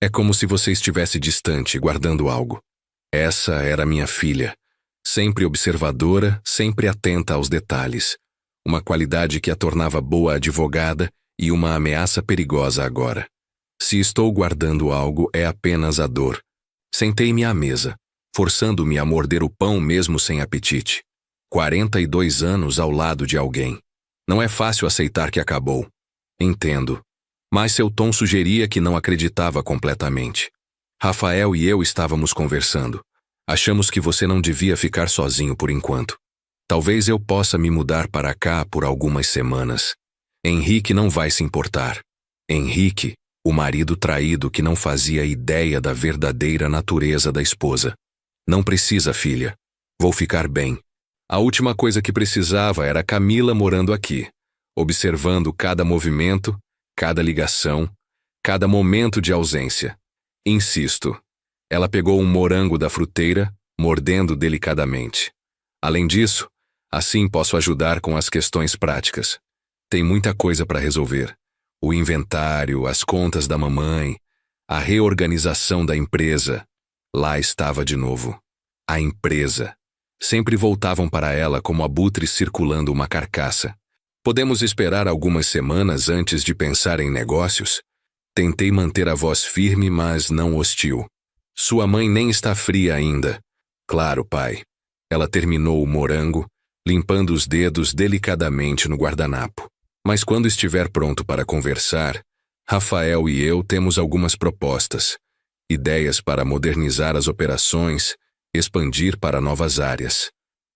É como se você estivesse distante, guardando algo. Essa era minha filha. Sempre observadora, sempre atenta aos detalhes. Uma qualidade que a tornava boa advogada e uma ameaça perigosa agora. Se estou guardando algo, é apenas a dor. Sentei-me à mesa, forçando-me a morder o pão mesmo sem apetite. 42 anos ao lado de alguém. Não é fácil aceitar que acabou. Entendo. Mas seu tom sugeria que não acreditava completamente. Rafael e eu estávamos conversando. Achamos que você não devia ficar sozinho por enquanto. Talvez eu possa me mudar para cá por algumas semanas. Henrique não vai se importar. Henrique, o marido traído que não fazia ideia da verdadeira natureza da esposa. Não precisa, filha. Vou ficar bem. A última coisa que precisava era Camila morando aqui, observando cada movimento, cada ligação, cada momento de ausência. Insisto. Ela pegou um morango da fruteira, mordendo delicadamente. Além disso, assim posso ajudar com as questões práticas. Tem muita coisa para resolver. O inventário, as contas da mamãe, a reorganização da empresa. Lá estava de novo. A empresa. Sempre voltavam para ela como abutres circulando uma carcaça. Podemos esperar algumas semanas antes de pensar em negócios? Tentei manter a voz firme, mas não hostil. Sua mãe nem está fria ainda. Claro, pai. Ela terminou o morango, limpando os dedos delicadamente no guardanapo. Mas quando estiver pronto para conversar, Rafael e eu temos algumas propostas. Ideias para modernizar as operações, expandir para novas áreas.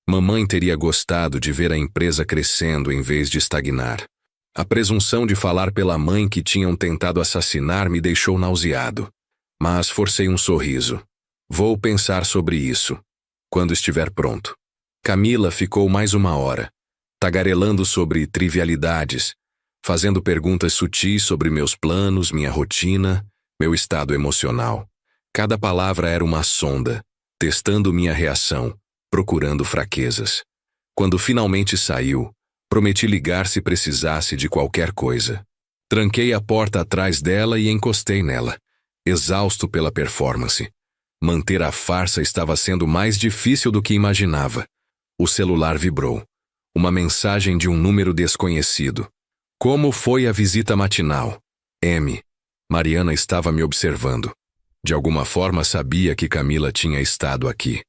Mamãe teria gostado de ver a empresa crescendo em vez de estagnar. A presunção de falar pela mãe que tinham tentado assassinar me deixou nauseado. Mas forcei um sorriso. Vou pensar sobre isso, quando estiver pronto. Camila ficou mais 1 hora, tagarelando sobre trivialidades, fazendo perguntas sutis sobre meus planos, minha rotina, meu estado emocional. Cada palavra era uma sonda, testando minha reação, procurando fraquezas. Quando finalmente saiu, prometi ligar se precisasse de qualquer coisa. Tranquei a porta atrás dela e encostei nela, exausto pela performance. Manter a farsa estava sendo mais difícil do que imaginava. O celular vibrou. Uma mensagem de um número desconhecido. Como foi a visita matinal? M. Mariana estava me observando. De alguma forma sabia que Camila tinha estado aqui.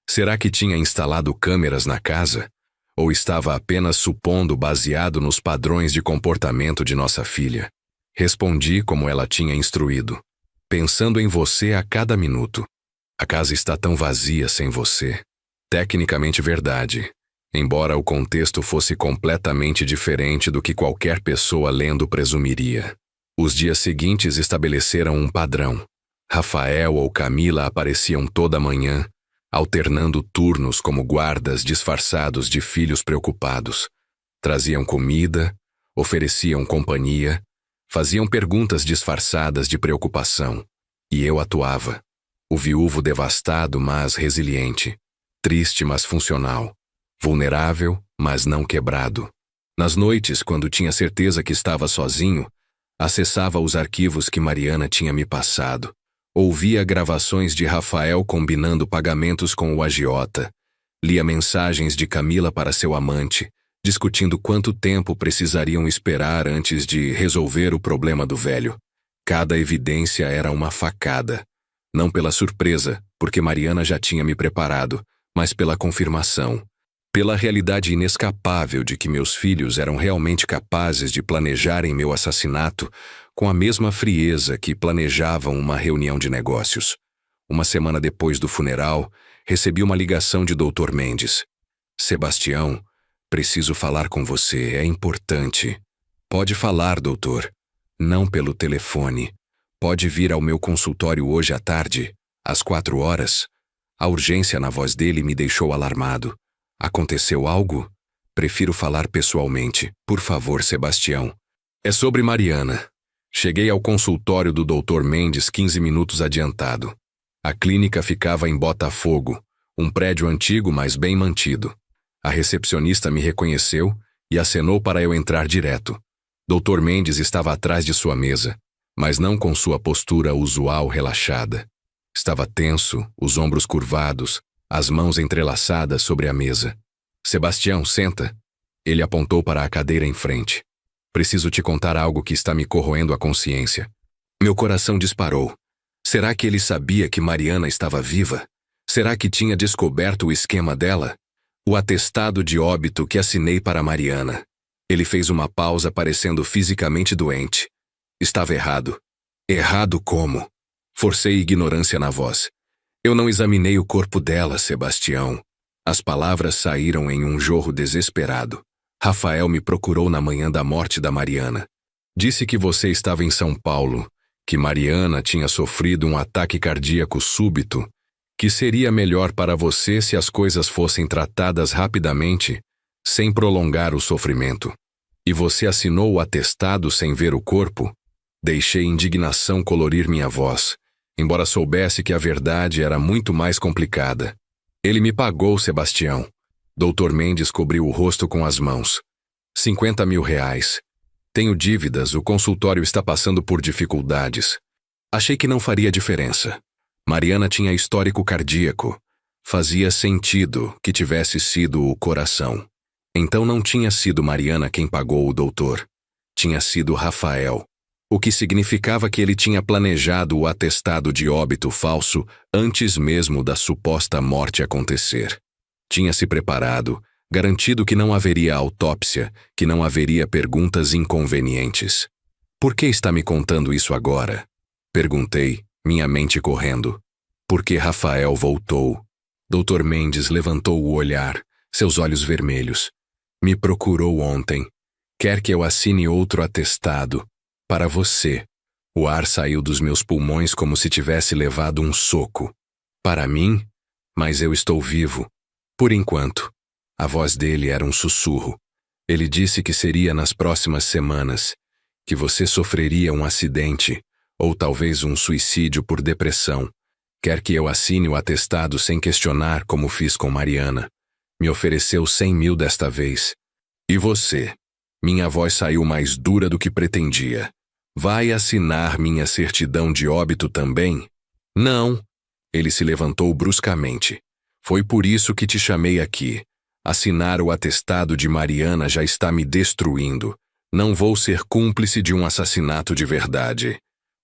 Será que tinha instalado câmeras na casa? Ou estava apenas supondo baseado nos padrões de comportamento de nossa filha? Respondi como ela tinha instruído. Pensando em você a cada minuto. A casa está tão vazia sem você. Tecnicamente verdade, embora o contexto fosse completamente diferente do que qualquer pessoa lendo presumiria. Os dias seguintes estabeleceram um padrão. Rafael ou Camila apareciam toda manhã, alternando turnos como guardas disfarçados de filhos preocupados. Traziam comida, ofereciam companhia, faziam perguntas disfarçadas de preocupação. E eu atuava. O viúvo devastado, mas resiliente. Triste, mas funcional. Vulnerável, mas não quebrado. Nas noites, quando tinha certeza que estava sozinho, acessava os arquivos que Mariana tinha me passado. Ouvia gravações de Rafael combinando pagamentos com o agiota. Lia mensagens de Camila para seu amante, discutindo quanto tempo precisariam esperar antes de resolver o problema do velho. Cada evidência era uma facada. Não pela surpresa, porque Mariana já tinha me preparado, mas pela confirmação. Pela realidade inescapável de que meus filhos eram realmente capazes de planejarem meu assassinato com a mesma frieza que planejavam uma reunião de negócios. Uma semana depois do funeral, recebi uma ligação de Dr. Mendes. Sebastião, preciso falar com você, é importante. Pode falar, doutor. Não pelo telefone. Pode vir ao meu consultório hoje à tarde, às 4 horas. A urgência na voz dele me deixou alarmado. Aconteceu algo? Prefiro falar pessoalmente. Por favor, Sebastião. É sobre Mariana. Cheguei ao consultório do Dr. Mendes 15 minutos adiantado. A clínica ficava em Botafogo, um prédio antigo, mas bem mantido. A recepcionista me reconheceu e acenou para eu entrar direto. Dr. Mendes estava atrás de sua mesa, mas não com sua postura usual relaxada. Estava tenso, os ombros curvados, as mãos entrelaçadas sobre a mesa. Sebastião, senta. Ele apontou para a cadeira em frente. Preciso te contar algo que está me corroendo a consciência. Meu coração disparou. Será que ele sabia que Mariana estava viva? Será que tinha descoberto o esquema dela? O atestado de óbito que assinei para Mariana. Ele fez uma pausa, parecendo fisicamente doente. Estava errado. Errado como? Forcei ignorância na voz. Eu não examinei o corpo dela, Sebastião. As palavras saíram em um jorro desesperado. Rafael me procurou na manhã da morte da Mariana. Disse que você estava em São Paulo, que Mariana tinha sofrido um ataque cardíaco súbito, que seria melhor para você se as coisas fossem tratadas rapidamente, sem prolongar o sofrimento. E você assinou o atestado sem ver o corpo? Deixei indignação colorir minha voz, embora soubesse que a verdade era muito mais complicada. Ele me pagou, Sebastião. Dr. Mendes cobriu o rosto com as mãos. 50 mil reais. Tenho dívidas, o consultório está passando por dificuldades. Achei que não faria diferença. Mariana tinha histórico cardíaco. Fazia sentido que tivesse sido o coração. Então não tinha sido Mariana quem pagou o doutor. Tinha sido Rafael. O que significava que ele tinha planejado o atestado de óbito falso antes mesmo da suposta morte acontecer. Tinha se preparado, garantido que não haveria autópsia, que não haveria perguntas inconvenientes. Por que está me contando isso agora? Perguntei, minha mente correndo. Porque Rafael voltou. Dr. Mendes levantou o olhar, seus olhos vermelhos. Me procurou ontem. Quer que eu assine outro atestado. Para você. O ar saiu dos meus pulmões como se tivesse levado um soco. Para mim? Mas eu estou vivo. Por enquanto. A voz dele era um sussurro. Ele disse que seria nas próximas semanas, que você sofreria um acidente, ou talvez um suicídio por depressão. Quer que eu assine o atestado sem questionar como fiz com Mariana. Me ofereceu 100 mil desta vez. E você? Minha voz saiu mais dura do que pretendia. Vai assinar minha certidão de óbito também? Não. Ele se levantou bruscamente. Foi por isso que te chamei aqui. Assinar o atestado de Mariana já está me destruindo. Não vou ser cúmplice de um assassinato de verdade.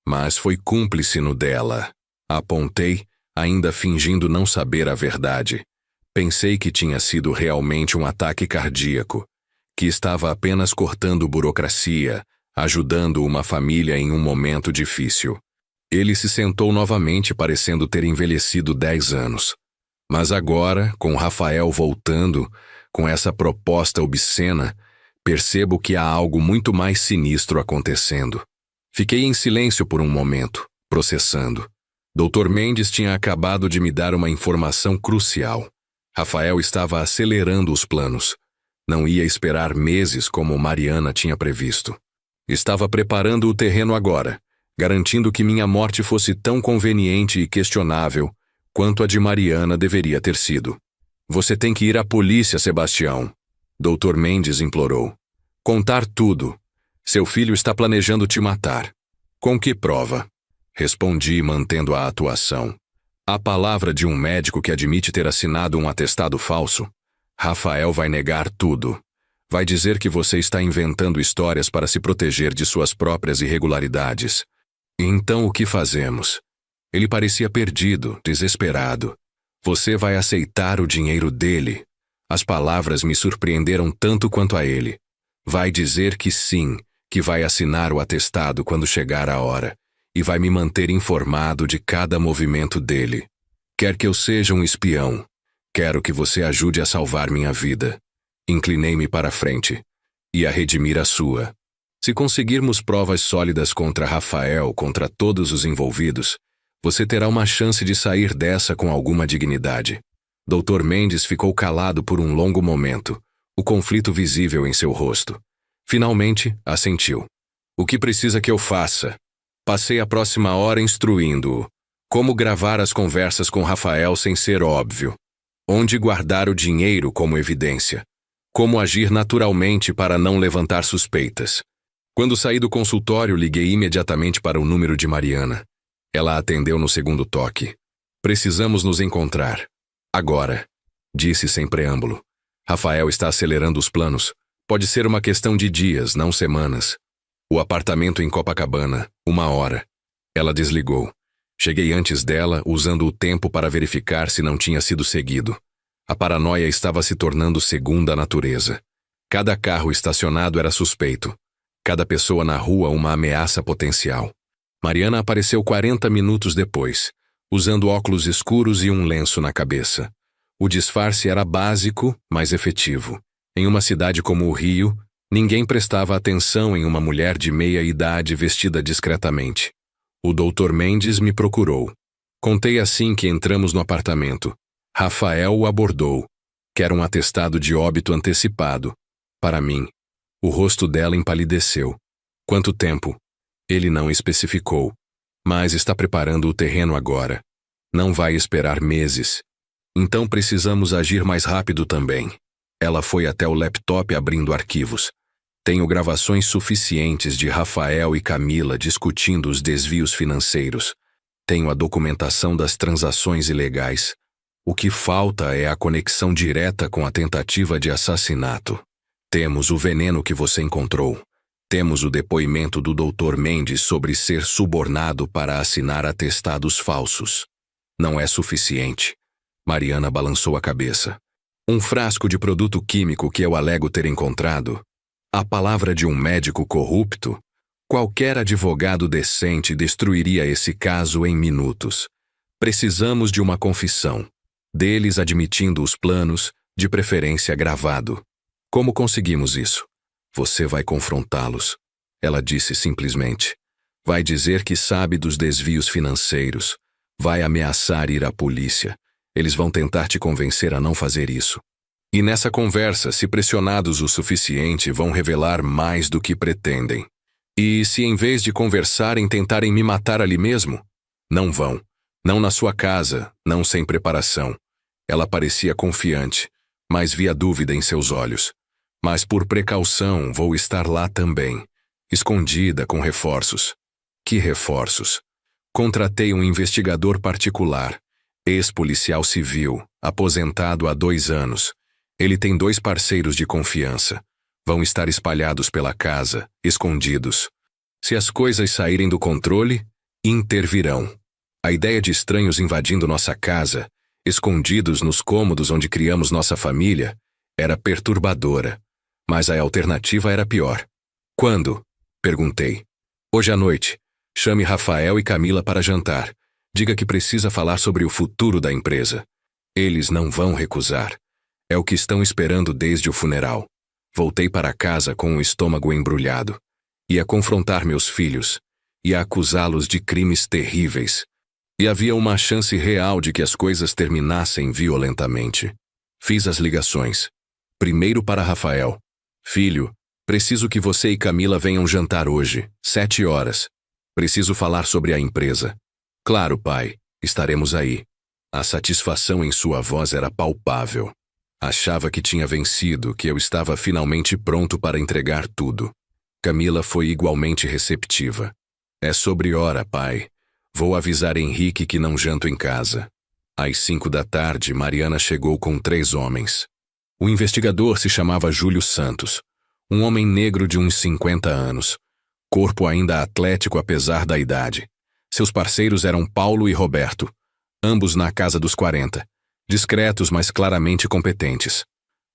Mas foi cúmplice no dela. Apontei, ainda fingindo não saber a verdade. Pensei que tinha sido realmente um ataque cardíaco, que estava apenas cortando burocracia, ajudando uma família em um momento difícil. Ele se sentou novamente, parecendo ter envelhecido 10 anos. Mas agora, com Rafael voltando, com essa proposta obscena, percebo que há algo muito mais sinistro acontecendo. Fiquei em silêncio por um momento, processando. Dr. Mendes tinha acabado de me dar uma informação crucial. Rafael estava acelerando os planos. Não ia esperar meses como Mariana tinha previsto. Estava preparando o terreno agora, garantindo que minha morte fosse tão conveniente e questionável quanto a de Mariana deveria ter sido. Você tem que ir à polícia, Sebastião, Dr. Mendes implorou. Contar tudo. Seu filho está planejando te matar. Com que prova? Respondi, mantendo a atuação. A palavra de um médico que admite ter assinado um atestado falso? Rafael vai negar tudo. Vai dizer que você está inventando histórias para se proteger de suas próprias irregularidades. Então o que fazemos? Ele parecia perdido, desesperado. Você vai aceitar o dinheiro dele. As palavras me surpreenderam tanto quanto a ele. Vai dizer que sim, que vai assinar o atestado quando chegar a hora, e vai me manter informado de cada movimento dele. Quer que eu seja um espião. Quero que você ajude a salvar minha vida. Inclinei-me para a frente. E a redimir a sua. Se conseguirmos provas sólidas contra Rafael, contra todos os envolvidos, você terá uma chance de sair dessa com alguma dignidade. Dr. Mendes ficou calado por um longo momento, o conflito visível em seu rosto. Finalmente, assentiu. O que precisa que eu faça? Passei a próxima hora instruindo-o. Como gravar as conversas com Rafael sem ser óbvio. Onde guardar o dinheiro como evidência. Como agir naturalmente para não levantar suspeitas. Quando saí do consultório, liguei imediatamente para o número de Mariana. Ela atendeu no segundo toque. Precisamos nos encontrar. Agora, disse sem preâmbulo. Rafael está acelerando os planos. Pode ser uma questão de dias, não semanas. O apartamento em Copacabana, 1 hora. Ela desligou. Cheguei antes dela, usando o tempo para verificar se não tinha sido seguido. A paranoia estava se tornando segunda natureza. Cada carro estacionado era suspeito. Cada pessoa na rua uma ameaça potencial. Mariana apareceu 40 minutos depois, usando óculos escuros e um lenço na cabeça. O disfarce era básico, mas efetivo. Em uma cidade como o Rio, ninguém prestava atenção em uma mulher de meia idade vestida discretamente. O Dr. Mendes me procurou. Contei assim que entramos no apartamento. Rafael o abordou. Quer um atestado de óbito antecipado. Para mim. O rosto dela empalideceu. Quanto tempo? Ele não especificou. Mas está preparando o terreno agora. Não vai esperar meses. Então precisamos agir mais rápido também. Ela foi até o laptop abrindo arquivos. Tenho gravações suficientes de Rafael e Camila discutindo os desvios financeiros. Tenho a documentação das transações ilegais. O que falta é a conexão direta com a tentativa de assassinato. Temos o veneno que você encontrou. Temos o depoimento do Dr. Mendes sobre ser subornado para assinar atestados falsos. Não é suficiente. Mariana balançou a cabeça. Um frasco de produto químico que eu alego ter encontrado. A palavra de um médico corrupto? Qualquer advogado decente destruiria esse caso em minutos. Precisamos de uma confissão. Deles admitindo os planos, de preferência gravado. Como conseguimos isso? Você vai confrontá-los. Ela disse simplesmente. Vai dizer que sabe dos desvios financeiros. Vai ameaçar ir à polícia. Eles vão tentar te convencer a não fazer isso. E nessa conversa, se pressionados o suficiente, vão revelar mais do que pretendem. E se em vez de conversarem tentarem me matar ali mesmo? Não vão. Não na sua casa, não sem preparação. Ela parecia confiante, mas via dúvida em seus olhos. Mas por precaução vou estar lá também, escondida com reforços. Que reforços? Contratei um investigador particular, ex-policial civil, aposentado há 2 anos. Ele tem 2 parceiros de confiança. Vão estar espalhados pela casa, escondidos. Se as coisas saírem do controle, intervirão. A ideia de estranhos invadindo nossa casa, escondidos nos cômodos onde criamos nossa família, era perturbadora. Mas a alternativa era pior. Quando? Perguntei. Hoje à noite. Chame Rafael e Camila para jantar. Diga que precisa falar sobre o futuro da empresa. Eles não vão recusar. É o que estão esperando desde o funeral. Voltei para casa com o estômago embrulhado. Ia confrontar meus filhos. Ia acusá-los de crimes terríveis. E havia uma chance real de que as coisas terminassem violentamente. Fiz as ligações. Primeiro para Rafael. Filho, preciso que você e Camila venham jantar hoje, 7 horas. Preciso falar sobre a empresa. Claro, pai, estaremos aí. A satisfação em sua voz era palpável. Achava que tinha vencido, que eu estava finalmente pronto para entregar tudo. Camila foi igualmente receptiva. É sobre hora, pai. Vou avisar Henrique que não janto em casa. Às 5 da tarde, Mariana chegou com 3 homens. O investigador se chamava Júlio Santos, um homem negro de uns 50 anos, corpo ainda atlético apesar da idade. Seus parceiros eram Paulo e Roberto, ambos na casa dos 40, discretos mas claramente competentes.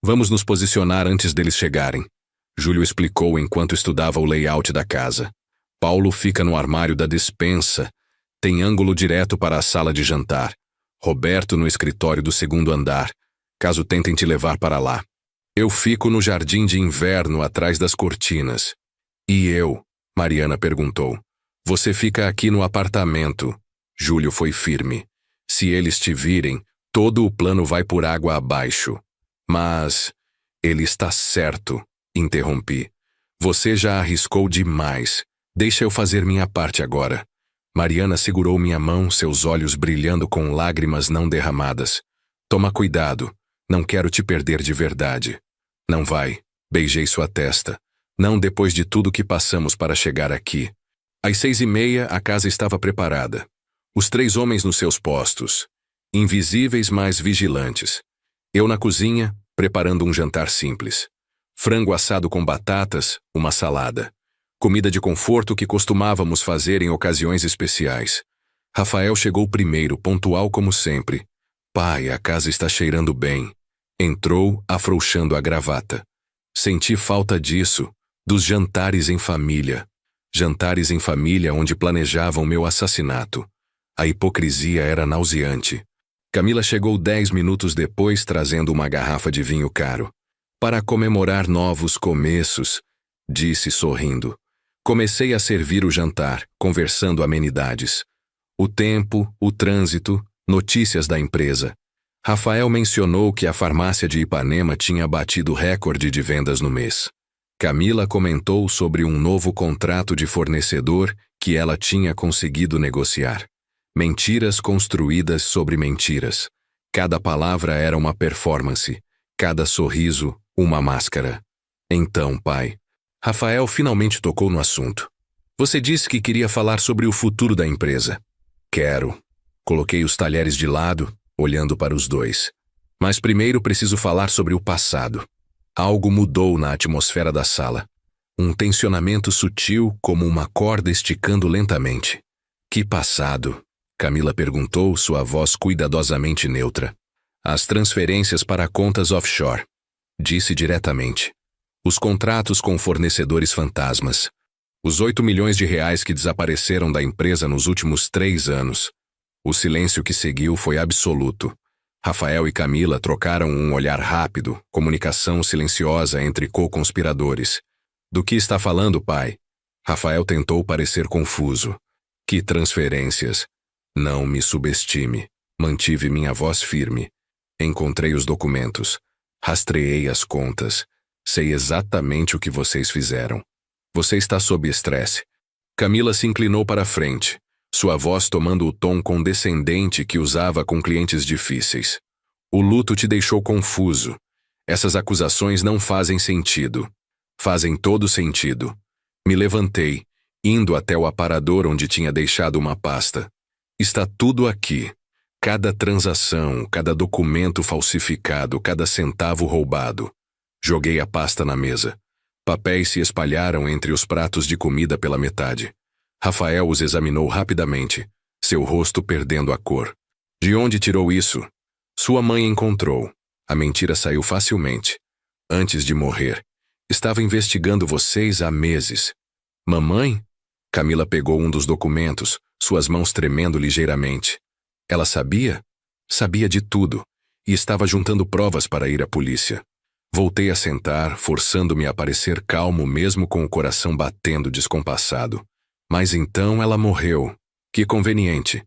Vamos nos posicionar antes deles chegarem, Júlio explicou enquanto estudava o layout da casa. Paulo fica no armário da despensa, tem ângulo direto para a sala de jantar. Roberto no escritório do 2º andar, caso tentem te levar para lá. Eu fico no jardim de inverno atrás das cortinas. E eu? Mariana perguntou. Você fica aqui no apartamento. Júlio foi firme. Se eles te virem, todo o plano vai por água abaixo. Mas... Ele está certo, interrompi. Você já arriscou demais. Deixa eu fazer minha parte agora. Mariana segurou minha mão, seus olhos brilhando com lágrimas não derramadas. Toma cuidado. Não quero te perder de verdade. Não vai. Beijei sua testa. Não depois de tudo que passamos para chegar aqui. Às 6h30, a casa estava preparada. Os 3 homens nos seus postos. Invisíveis, mas vigilantes. Eu na cozinha, preparando um jantar simples. Frango assado com batatas, uma salada. Comida de conforto que costumávamos fazer em ocasiões especiais. Rafael chegou primeiro, pontual como sempre. Pai, a casa está cheirando bem. Entrou, afrouxando a gravata. Senti falta disso, dos jantares em família. Jantares em família onde planejavam meu assassinato. A hipocrisia era nauseante. Camila chegou 10 minutos depois trazendo uma garrafa de vinho caro. Para comemorar novos começos, disse sorrindo. Comecei a servir o jantar, conversando amenidades. O tempo, o trânsito, notícias da empresa. Rafael mencionou que a farmácia de Ipanema tinha batido recorde de vendas no mês. Camila comentou sobre um novo contrato de fornecedor que ela tinha conseguido negociar. Mentiras construídas sobre mentiras. Cada palavra era uma performance, cada sorriso, uma máscara. Então, pai, Rafael finalmente tocou no assunto. Você disse que queria falar sobre o futuro da empresa. Quero. Coloquei os talheres de lado, olhando para os dois. Mas primeiro preciso falar sobre o passado. Algo mudou na atmosfera da sala. Um tensionamento sutil como uma corda esticando lentamente. Que passado? Camila perguntou, sua voz cuidadosamente neutra. As transferências para contas offshore. Disse diretamente. Os contratos com fornecedores fantasmas. Os 8 milhões de reais que desapareceram da empresa nos últimos 3 anos. O silêncio que seguiu foi absoluto. Rafael e Camila trocaram um olhar rápido, comunicação silenciosa entre co-conspiradores. Do que está falando, pai? Rafael tentou parecer confuso. Que transferências? Não me subestime. Mantive minha voz firme. Encontrei os documentos. Rastreei as contas. Sei exatamente o que vocês fizeram. Você está sob estresse. Camila se inclinou para a frente, sua voz tomando o tom condescendente que usava com clientes difíceis. O luto te deixou confuso. Essas acusações não fazem sentido. Fazem todo sentido. Me levantei, indo até o aparador onde tinha deixado uma pasta. Está tudo aqui. Cada transação, cada documento falsificado, cada centavo roubado. Joguei a pasta na mesa. Papéis se espalharam entre os pratos de comida pela metade. Rafael os examinou rapidamente. seu rosto perdendo a cor. De onde tirou isso? Sua mãe encontrou. A mentira saiu facilmente. Antes de morrer, estava investigando vocês há meses. Mamãe? Camila pegou um dos documentos, suas mãos tremendo ligeiramente. Ela sabia? Sabia de tudo, e estava juntando provas para ir à polícia. Voltei a sentar, forçando-me a parecer calmo mesmo com o coração batendo descompassado. Mas então ela morreu. Que conveniente.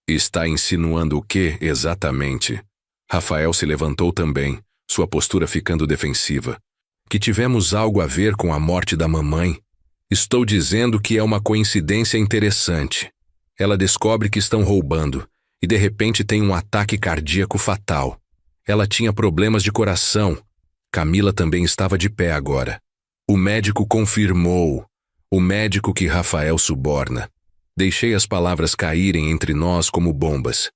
Está insinuando o quê, exatamente? Rafael se levantou também, sua postura ficando defensiva. Que tivemos algo a ver com a morte da mamãe. Estou dizendo que é uma coincidência interessante. Ela descobre que estão roubando, e de repente tem um ataque cardíaco fatal. Ela tinha problemas de coração. Camila também estava de pé agora. O médico confirmou. O médico que Rafael suborna. Deixei as palavras caírem entre nós como bombas.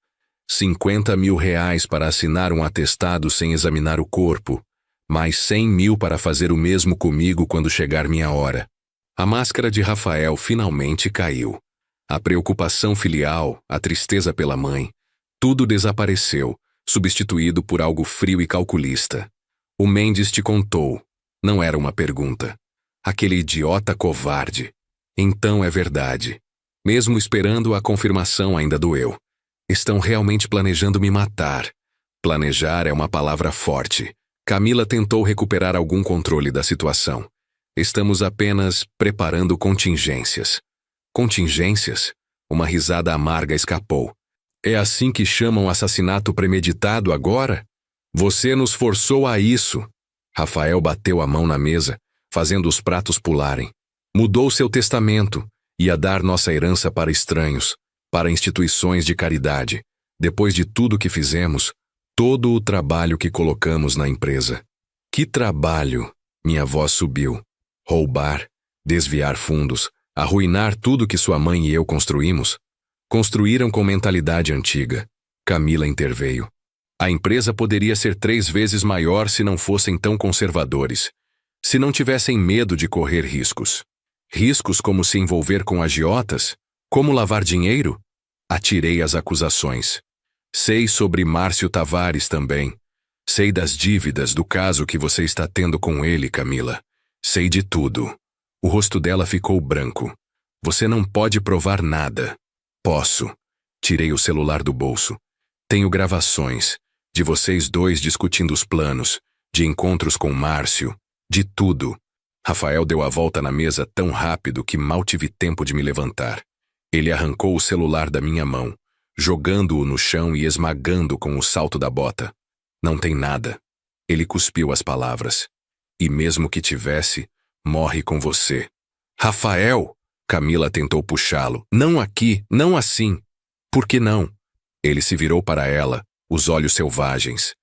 50 mil reais para assinar um atestado sem examinar o corpo. Mais 100 mil para fazer o mesmo comigo quando chegar minha hora. A máscara de Rafael finalmente caiu. A preocupação filial, a tristeza pela mãe, tudo desapareceu, substituído por algo frio e calculista. O Mendes te contou. Não era uma pergunta. Aquele idiota covarde. Então é verdade. Mesmo esperando a confirmação ainda doeu. Estão realmente planejando me matar. Planejar é uma palavra forte. Camila tentou recuperar algum controle da situação. Estamos apenas preparando contingências. Contingências? Uma risada amarga escapou. É assim que chamam assassinato premeditado agora? Você nos forçou a isso. Rafael bateu a mão na mesa, fazendo os pratos pularem. Mudou seu testamento. Ia dar nossa herança para estranhos, para instituições de caridade. Depois de tudo que fizemos, todo o trabalho que colocamos na empresa. Que trabalho? Minha voz subiu. Roubar, desviar fundos, arruinar tudo que sua mãe e eu construímos. Construíram com mentalidade antiga. Camila interveio. A empresa poderia ser 3 vezes maior se não fossem tão conservadores. Se não tivessem medo de correr riscos. Riscos como se envolver com agiotas? Como lavar dinheiro? Atirei as acusações. Sei sobre Márcio Tavares também. Sei das dívidas do caso que você está tendo com ele, Camila. Sei de tudo. O rosto dela ficou branco. Você não pode provar nada. Posso. Tirei o celular do bolso. Tenho gravações. De vocês dois discutindo os planos. De encontros com Márcio. De tudo. Rafael deu a volta na mesa tão rápido que mal tive tempo de me levantar. Ele arrancou o celular da minha mão, jogando-o no chão e esmagando com o salto da bota. Não tem nada. Ele cuspiu as palavras. E mesmo que tivesse, morre com você. Rafael! Camila tentou puxá-lo. Não aqui, não assim. Por que não? Ele se virou para ela, os olhos selvagens.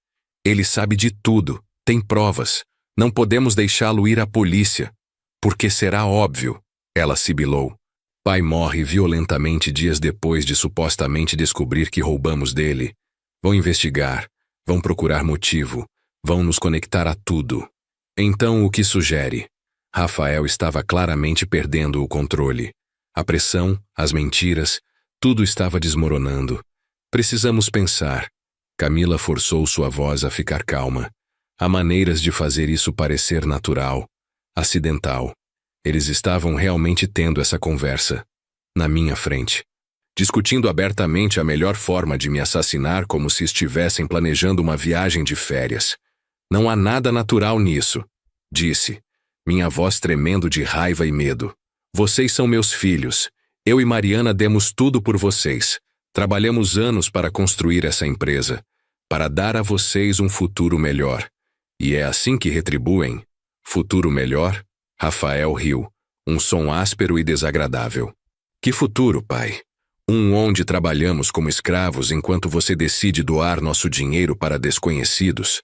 Ele sabe de tudo, tem provas. Não podemos deixá-lo ir à polícia. Porque será óbvio. Ela sibilou. Pai morre violentamente dias depois de supostamente descobrir que roubamos dele. Vão investigar. Vão procurar motivo. Vão nos conectar a tudo. Então o que sugere? Rafael estava claramente perdendo o controle. A pressão, as mentiras, tudo estava desmoronando. Precisamos pensar. Camila forçou sua voz a ficar calma. Há maneiras de fazer isso parecer natural, acidental. Eles estavam realmente tendo essa conversa, na minha frente, discutindo abertamente a melhor forma de me assassinar como se estivessem planejando uma viagem de férias. Não há nada natural nisso, disse, minha voz tremendo de raiva e medo. Vocês são meus filhos. Eu e Mariana demos tudo por vocês. Trabalhamos anos para construir essa empresa, para dar a vocês um futuro melhor. E é assim que retribuem? Futuro melhor? Rafael riu, um som áspero e desagradável. Que futuro, pai? Um onde trabalhamos como escravos enquanto você decide doar nosso dinheiro para desconhecidos?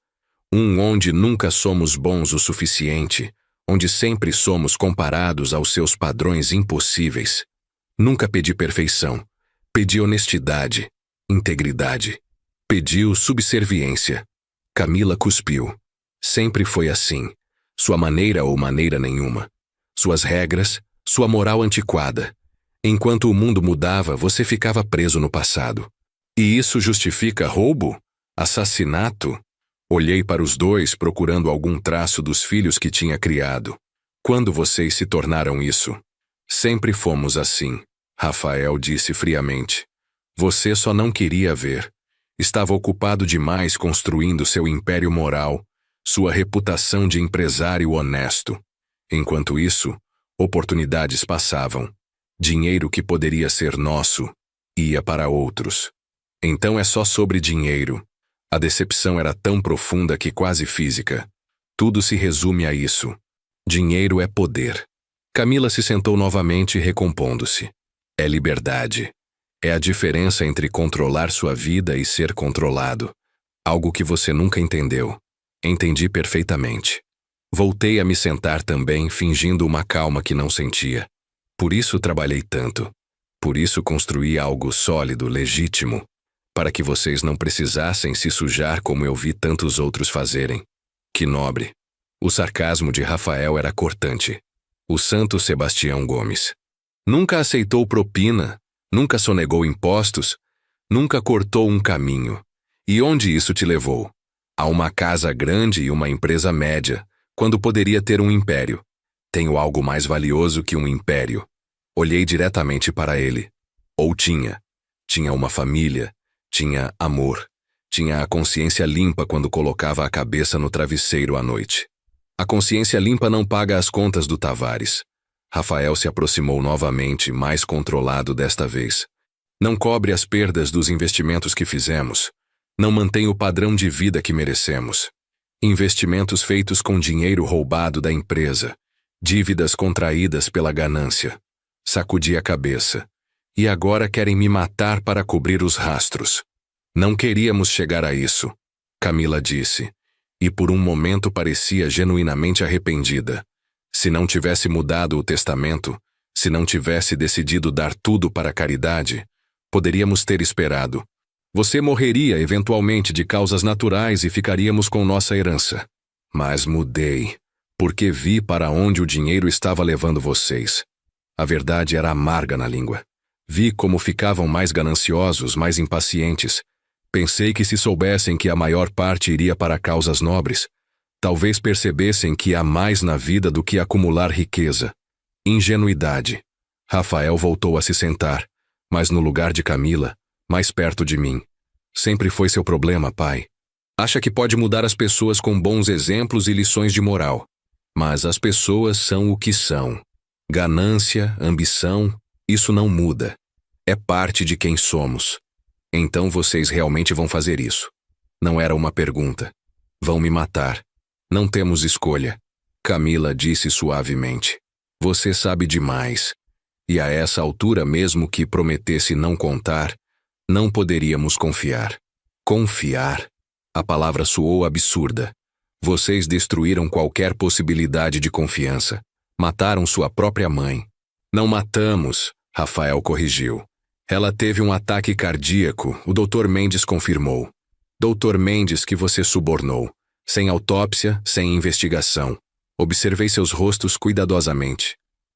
Um onde nunca somos bons o suficiente, onde sempre somos comparados aos seus padrões impossíveis? Nunca pedi perfeição. Pedi honestidade, integridade. Pediu subserviência. Camila cuspiu. Sempre foi assim. Sua maneira ou maneira nenhuma. Suas regras, sua moral antiquada. Enquanto o mundo mudava, você ficava preso no passado. E isso justifica roubo? Assassinato? Olhei para os dois procurando algum traço dos filhos que tinha criado. Quando vocês se tornaram isso? Sempre fomos assim, Rafael disse friamente. Você só não queria ver. Estava ocupado demais construindo seu império moral, sua reputação de empresário honesto. Enquanto isso, oportunidades passavam. Dinheiro que poderia ser nosso, ia para outros. Então é só sobre dinheiro. A decepção era tão profunda que quase física. Tudo se resume a isso. Dinheiro é poder. Camila se sentou novamente, recompondo-se. É liberdade. É a diferença entre controlar sua vida e ser controlado. Algo que você nunca entendeu. Entendi perfeitamente. Voltei a me sentar também, fingindo uma calma que não sentia. Por isso trabalhei tanto. Por isso construí algo sólido, legítimo. Para que vocês não precisassem se sujar como eu vi tantos outros fazerem. Que nobre. O sarcasmo de Rafael era cortante. O santo Sebastião Gomes. Nunca aceitou propina, nunca sonegou impostos, nunca cortou um caminho. E onde isso te levou? A uma casa grande e uma empresa média, quando poderia ter um império. Tenho algo mais valioso que um império. Olhei diretamente para ele. Ou tinha. Tinha uma família, tinha amor, tinha a consciência limpa quando colocava a cabeça no travesseiro à noite. A consciência limpa não paga as contas do Tavares. Rafael se aproximou novamente, mais controlado desta vez. Não cobre as perdas dos investimentos que fizemos. Não mantém o padrão de vida que merecemos. Investimentos feitos com dinheiro roubado da empresa. Dívidas contraídas pela ganância. Sacudi a cabeça. E agora querem me matar para cobrir os rastros. Não queríamos chegar a isso, Camila disse. E por um momento parecia genuinamente arrependida. Se não tivesse mudado o testamento, se não tivesse decidido dar tudo para a caridade, poderíamos ter esperado. Você morreria eventualmente de causas naturais e ficaríamos com nossa herança. Mas mudei, porque vi para onde o dinheiro estava levando vocês. A verdade era amarga na língua. Vi como ficavam mais gananciosos, mais impacientes. Pensei que se soubessem que a maior parte iria para causas nobres, talvez percebessem que há mais na vida do que acumular riqueza. Ingenuidade. Rafael voltou a se sentar, mas no lugar de Camila, mais perto de mim. Sempre foi seu problema, pai. Acha que pode mudar as pessoas com bons exemplos e lições de moral. Mas as pessoas são o que são. Ganância, ambição, isso não muda. É parte de quem somos. Então vocês realmente vão fazer isso. Não era uma pergunta. Vão me matar. Não temos escolha. Camila disse suavemente. Você sabe demais. E a essa altura, mesmo que prometesse não contar, não poderíamos confiar. Confiar? A palavra soou absurda. Vocês destruíram qualquer possibilidade de confiança. Mataram sua própria mãe. Não matamos, Rafael corrigiu. Ela teve um ataque cardíaco, o Dr. Mendes confirmou. Dr. Mendes que você subornou. Sem autópsia, sem investigação. Observei seus rostos cuidadosamente.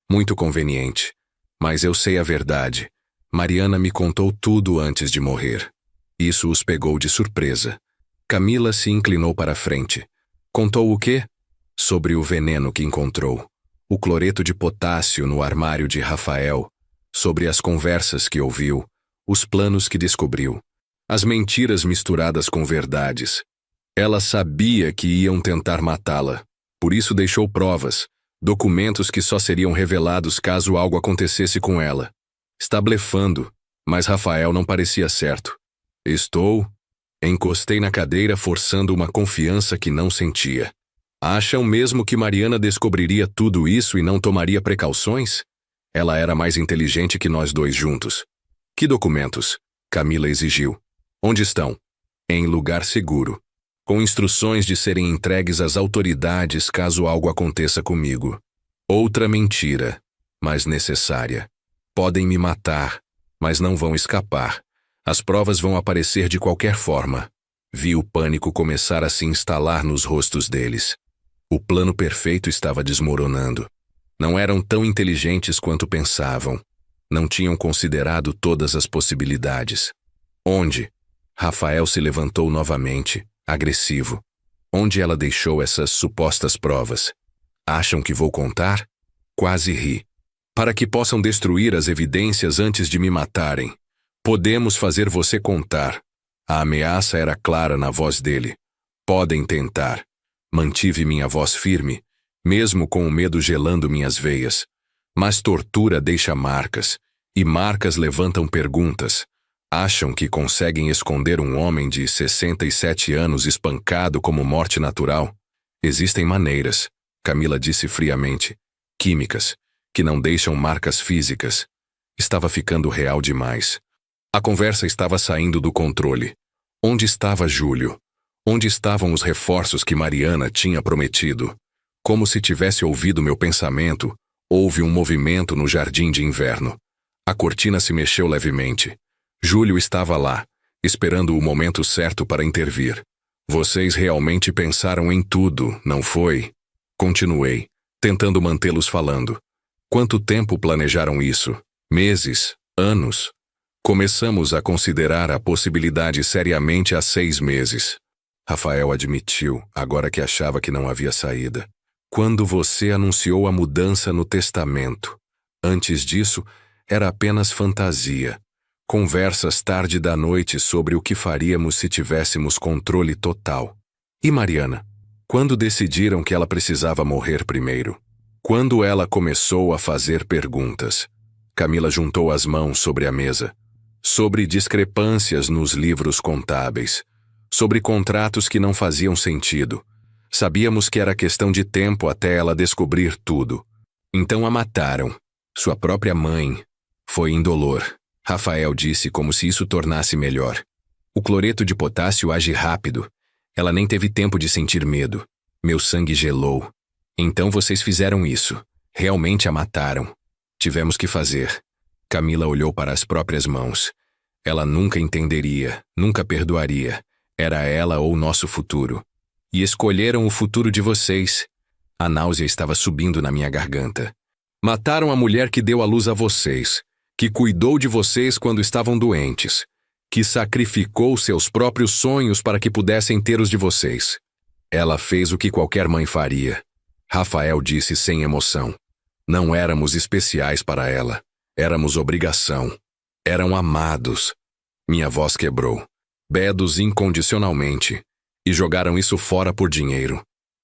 Muito conveniente. Mas eu sei a verdade. Mariana me contou tudo antes de morrer. Isso os pegou de surpresa. Camila se inclinou para a frente. Contou o quê? Sobre o veneno que encontrou. O cloreto de potássio no armário de Rafael. Sobre as conversas que ouviu. Os planos que descobriu. As mentiras misturadas com verdades. Ela sabia que iam tentar matá-la. Por isso deixou provas. Documentos que só seriam revelados caso algo acontecesse com ela. Está blefando, mas Rafael não parecia certo. Estou. Encostei na cadeira forçando uma confiança que não sentia. Acham mesmo que Mariana descobriria tudo isso e não tomaria precauções? Ela era mais inteligente que nós dois juntos. Que documentos? Camila exigiu. Onde estão? Em lugar seguro. Com instruções de serem entregues às autoridades caso algo aconteça comigo. Outra mentira, mas necessária. Podem me matar, mas não vão escapar. As provas vão aparecer de qualquer forma. Vi o pânico começar a se instalar nos rostos deles. O plano perfeito estava desmoronando. Não eram tão inteligentes quanto pensavam. Não tinham considerado todas as possibilidades. Onde? Rafael se levantou novamente, agressivo. Onde ela deixou essas supostas provas? Acham que vou contar? Quase ri. Para que possam destruir as evidências antes de me matarem. Podemos fazer você contar. A ameaça era clara na voz dele. Podem tentar. Mantive minha voz firme, mesmo com o medo gelando minhas veias. Mas tortura deixa marcas, e marcas levantam perguntas. Acham que conseguem esconder um homem de 67 anos espancado como morte natural? Existem maneiras, Camila disse friamente. Químicas, que não deixam marcas físicas. Estava ficando real demais. A conversa estava saindo do controle. Onde estava Júlio? Onde estavam os reforços que Mariana tinha prometido? Como se tivesse ouvido meu pensamento, houve um movimento no jardim de inverno. A cortina se mexeu levemente. Júlio estava lá, esperando o momento certo para intervir. Vocês realmente pensaram em tudo, não foi? Continuei, tentando mantê-los falando. Quanto tempo planejaram isso? Meses? Anos? Começamos a considerar a possibilidade seriamente há 6 meses. Rafael admitiu, agora que achava que não havia saída. Quando você anunciou a mudança no testamento. Antes disso, era apenas fantasia. Conversas tarde da noite sobre o que faríamos se tivéssemos controle total. E Mariana? Quando decidiram que ela precisava morrer primeiro? Quando ela começou a fazer perguntas? Camila juntou as mãos sobre a mesa. Sobre discrepâncias nos livros contábeis. Sobre contratos que não faziam sentido. Sabíamos que era questão de tempo até ela descobrir tudo. Então a mataram. Sua própria mãe. Foi indolor. Rafael disse como se isso tornasse melhor. O cloreto de potássio age rápido. Ela nem teve tempo de sentir medo. Meu sangue gelou. Então vocês fizeram isso. Realmente a mataram. Tivemos que fazer. Camila olhou para as próprias mãos. Ela nunca entenderia, nunca perdoaria. Era ela ou nosso futuro. E escolheram o futuro de vocês. A náusea estava subindo na minha garganta. Mataram a mulher que deu à luz a vocês, que cuidou de vocês quando estavam doentes, que sacrificou seus próprios sonhos para que pudessem ter os de vocês. Ela fez o que qualquer mãe faria. Rafael disse sem emoção. Não éramos especiais para ela. Éramos obrigação. Eram amados. Minha voz quebrou. Bedos incondicionalmente. E jogaram isso fora por dinheiro.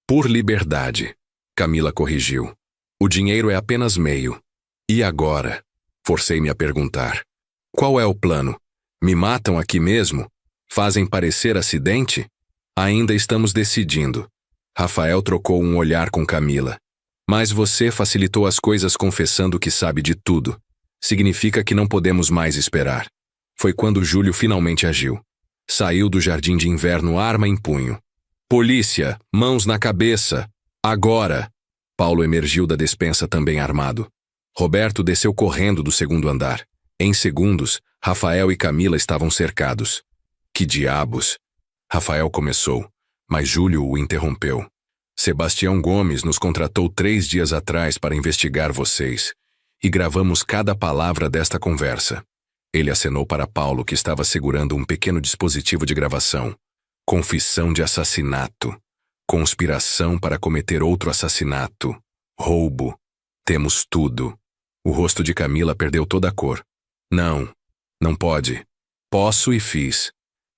Por liberdade. Camila corrigiu. O dinheiro é apenas meio. E agora? Forcei-me a perguntar. Qual é o plano? Me matam aqui mesmo? Fazem parecer acidente? Ainda estamos decidindo. Rafael trocou um olhar com Camila. Mas você facilitou as coisas confessando que sabe de tudo. Significa que não podemos mais esperar. Foi quando Júlio finalmente agiu. Saiu do jardim de inverno, arma em punho. Polícia, mãos na cabeça. Agora! Paulo emergiu da despensa também armado. Roberto desceu correndo do segundo andar. Em segundos, Rafael e Camila estavam cercados. Que diabos! Rafael começou, mas Júlio o interrompeu. Sebastião Gomes nos contratou 3 dias atrás para investigar vocês. E gravamos cada palavra desta conversa. Ele acenou para Paulo, que estava segurando um pequeno dispositivo de gravação. Confissão de assassinato. Conspiração para cometer outro assassinato. Roubo. Temos tudo. O rosto de Camila perdeu toda a cor. Não. Não pode. Posso e fiz.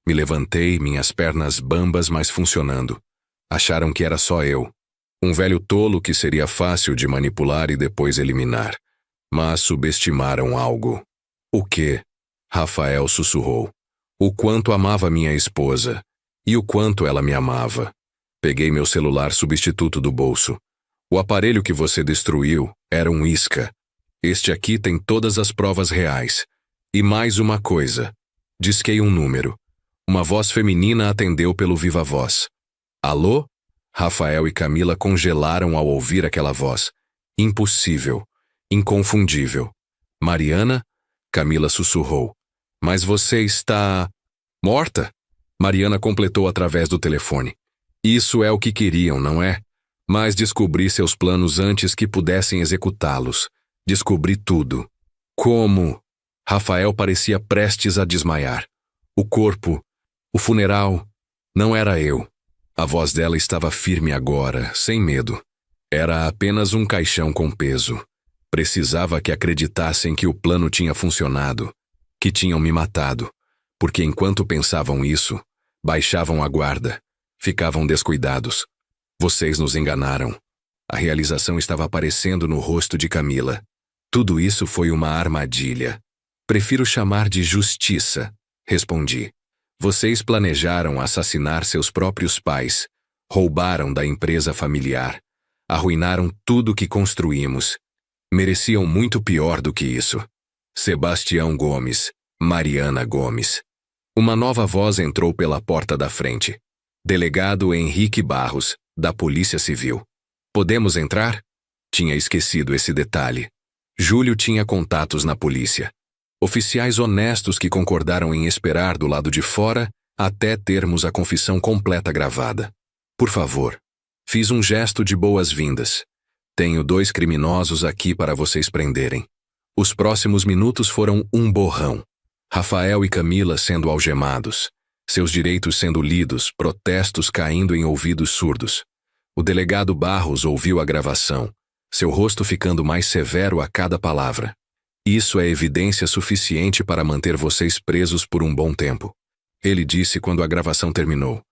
Me levantei, minhas pernas bambas, mas funcionando. Acharam que era só eu. Um velho tolo que seria fácil de manipular e depois eliminar. Mas subestimaram algo. O quê? Rafael sussurrou. O quanto amava minha esposa. E o quanto ela me amava. Peguei meu celular substituto do bolso. O aparelho que você destruiu era um isca. Este aqui tem todas as provas reais. E mais uma coisa. Disquei um número. Uma voz feminina atendeu pelo viva-voz. Alô? Rafael e Camila congelaram ao ouvir aquela voz. Impossível. Inconfundível. Mariana? Camila sussurrou. Mas você está... morta? Mariana completou através do telefone. Isso é o que queriam, não é? Mas descobri seus planos antes que pudessem executá-los. Descobri tudo. Como? Rafael parecia prestes a desmaiar. O corpo, o funeral, não era eu. A voz dela estava firme agora, sem medo. Era apenas um caixão com peso. Precisava que acreditassem que o plano tinha funcionado, que tinham me matado, porque enquanto pensavam isso, baixavam a guarda, ficavam descuidados. Vocês nos enganaram. A realização estava aparecendo no rosto de Camila. Tudo isso foi uma armadilha. Prefiro chamar de justiça, respondi. Vocês planejaram assassinar seus próprios pais, roubaram da empresa familiar, arruinaram tudo que construímos. Mereciam muito pior do que isso. Sebastião Gomes, Mariana Gomes. Uma nova voz entrou pela porta da frente. Delegado Henrique Barros, da Polícia Civil. Podemos entrar? Tinha esquecido esse detalhe. Júlio tinha contatos na polícia. Oficiais honestos que concordaram em esperar do lado de fora até termos a confissão completa gravada. Por favor. Fiz um gesto de boas-vindas. Tenho 2 criminosos aqui para vocês prenderem. Os próximos minutos foram um borrão. Rafael e Camila sendo algemados. Seus direitos sendo lidos, protestos caindo em ouvidos surdos. O delegado Barros ouviu a gravação, seu rosto ficando mais severo a cada palavra. Isso é evidência suficiente para manter vocês presos por um bom tempo. Ele disse quando a gravação terminou.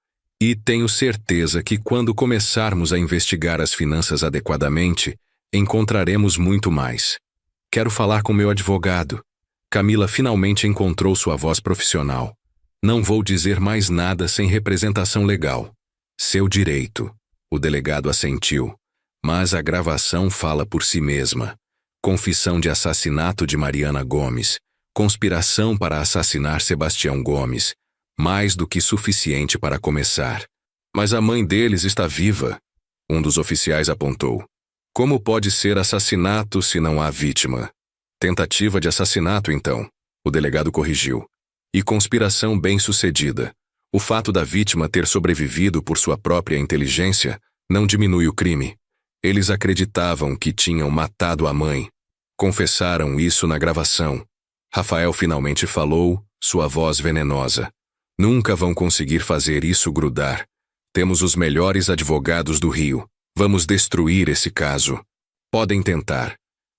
E tenho certeza que quando começarmos a investigar as finanças adequadamente, encontraremos muito mais. Quero falar com meu advogado. Camila finalmente encontrou sua voz profissional. Não vou dizer mais nada sem representação legal. Seu direito. O delegado assentiu. Mas a gravação fala por si mesma. Confissão de assassinato de Mariana Gomes. Conspiração para assassinar Sebastião Gomes. Mais do que suficiente para começar. Mas a mãe deles está viva. Um dos oficiais apontou. Como pode ser assassinato se não há vítima? Tentativa de assassinato, então. O delegado corrigiu. E conspiração bem-sucedida. O fato da vítima ter sobrevivido por sua própria inteligência não diminui o crime. Eles acreditavam que tinham matado a mãe. Confessaram isso na gravação. Rafael finalmente falou, sua voz venenosa. Nunca vão conseguir fazer isso grudar. Temos os melhores advogados do Rio. Vamos destruir esse caso. Podem tentar.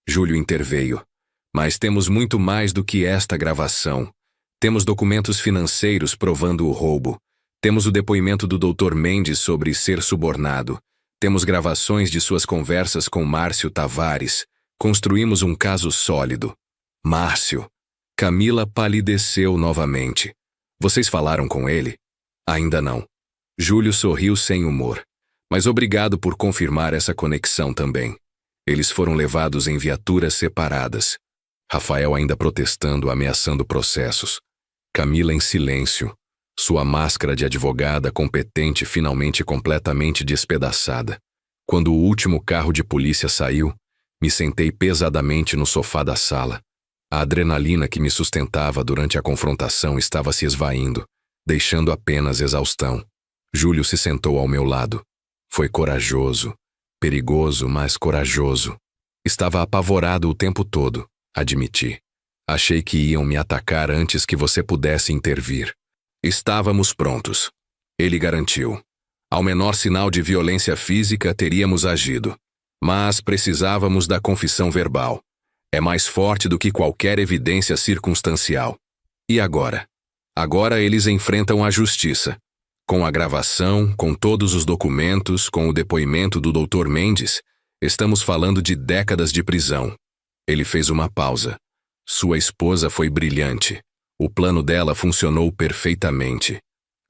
Júlio interveio. Mas temos muito mais do que esta gravação. Temos documentos financeiros provando o roubo. Temos o depoimento do Dr. Mendes sobre ser subornado. Temos gravações de suas conversas com Márcio Tavares. Construímos um caso sólido. Márcio. Camila palideceu novamente. Vocês falaram com ele? Ainda não. Júlio sorriu sem humor. Mas obrigado por confirmar essa conexão também. Eles foram levados em viaturas separadas. Rafael ainda protestando, ameaçando processos. Camila em silêncio. Sua máscara de advogada competente finalmente completamente despedaçada. Quando o último carro de polícia saiu, me sentei pesadamente no sofá da sala. A adrenalina que me sustentava durante a confrontação estava se esvaindo, deixando apenas exaustão. Júlio se sentou ao meu lado. Foi corajoso. Perigoso, mas corajoso. Estava apavorado o tempo todo, admiti. Achei que iam me atacar antes que você pudesse intervir. Estávamos prontos. Ele garantiu. Ao menor sinal de violência física, teríamos agido. Mas precisávamos da confissão verbal. É mais forte do que qualquer evidência circunstancial. E agora? Agora eles enfrentam a justiça. Com a gravação, com todos os documentos, com o depoimento do Dr. Mendes, estamos falando de décadas de prisão. Ele fez uma pausa. Sua esposa foi brilhante. O plano dela funcionou perfeitamente.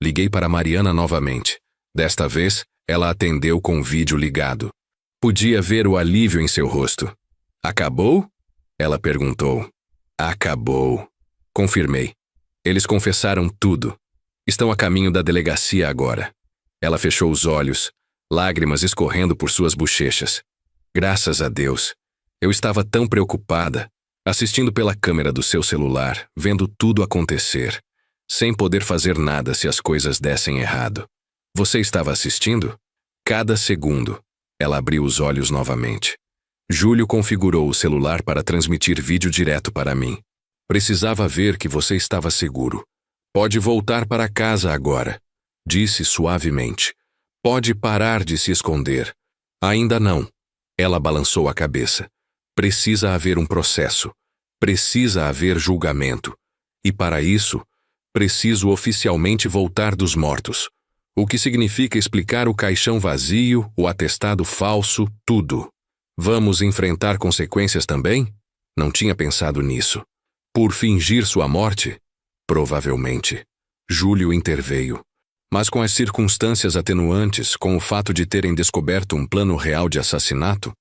Liguei para Mariana novamente. Desta vez, ela atendeu com o vídeo ligado. Podia ver o alívio em seu rosto. Acabou? Ela perguntou. Acabou. Confirmei. Eles confessaram tudo. Estão a caminho da delegacia agora. Ela fechou os olhos, lágrimas escorrendo por suas bochechas. Graças a Deus. Eu estava tão preocupada, assistindo pela câmera do seu celular, vendo tudo acontecer, sem poder fazer nada se as coisas dessem errado. Você estava assistindo? Cada segundo. Ela abriu os olhos novamente. Júlio configurou o celular para transmitir vídeo direto para mim. Precisava ver que você estava seguro. Pode voltar para casa agora, disse suavemente. Pode parar de se esconder. Ainda não. Ela balançou a cabeça. Precisa haver um processo. Precisa haver julgamento. E para isso, preciso oficialmente voltar dos mortos. O que significa explicar o caixão vazio, o atestado falso, tudo. Vamos enfrentar consequências também? Não tinha pensado nisso. Por fingir sua morte? Provavelmente. Júlio interveio. Mas com as circunstâncias atenuantes, com o fato de terem descoberto um plano real de assassinato,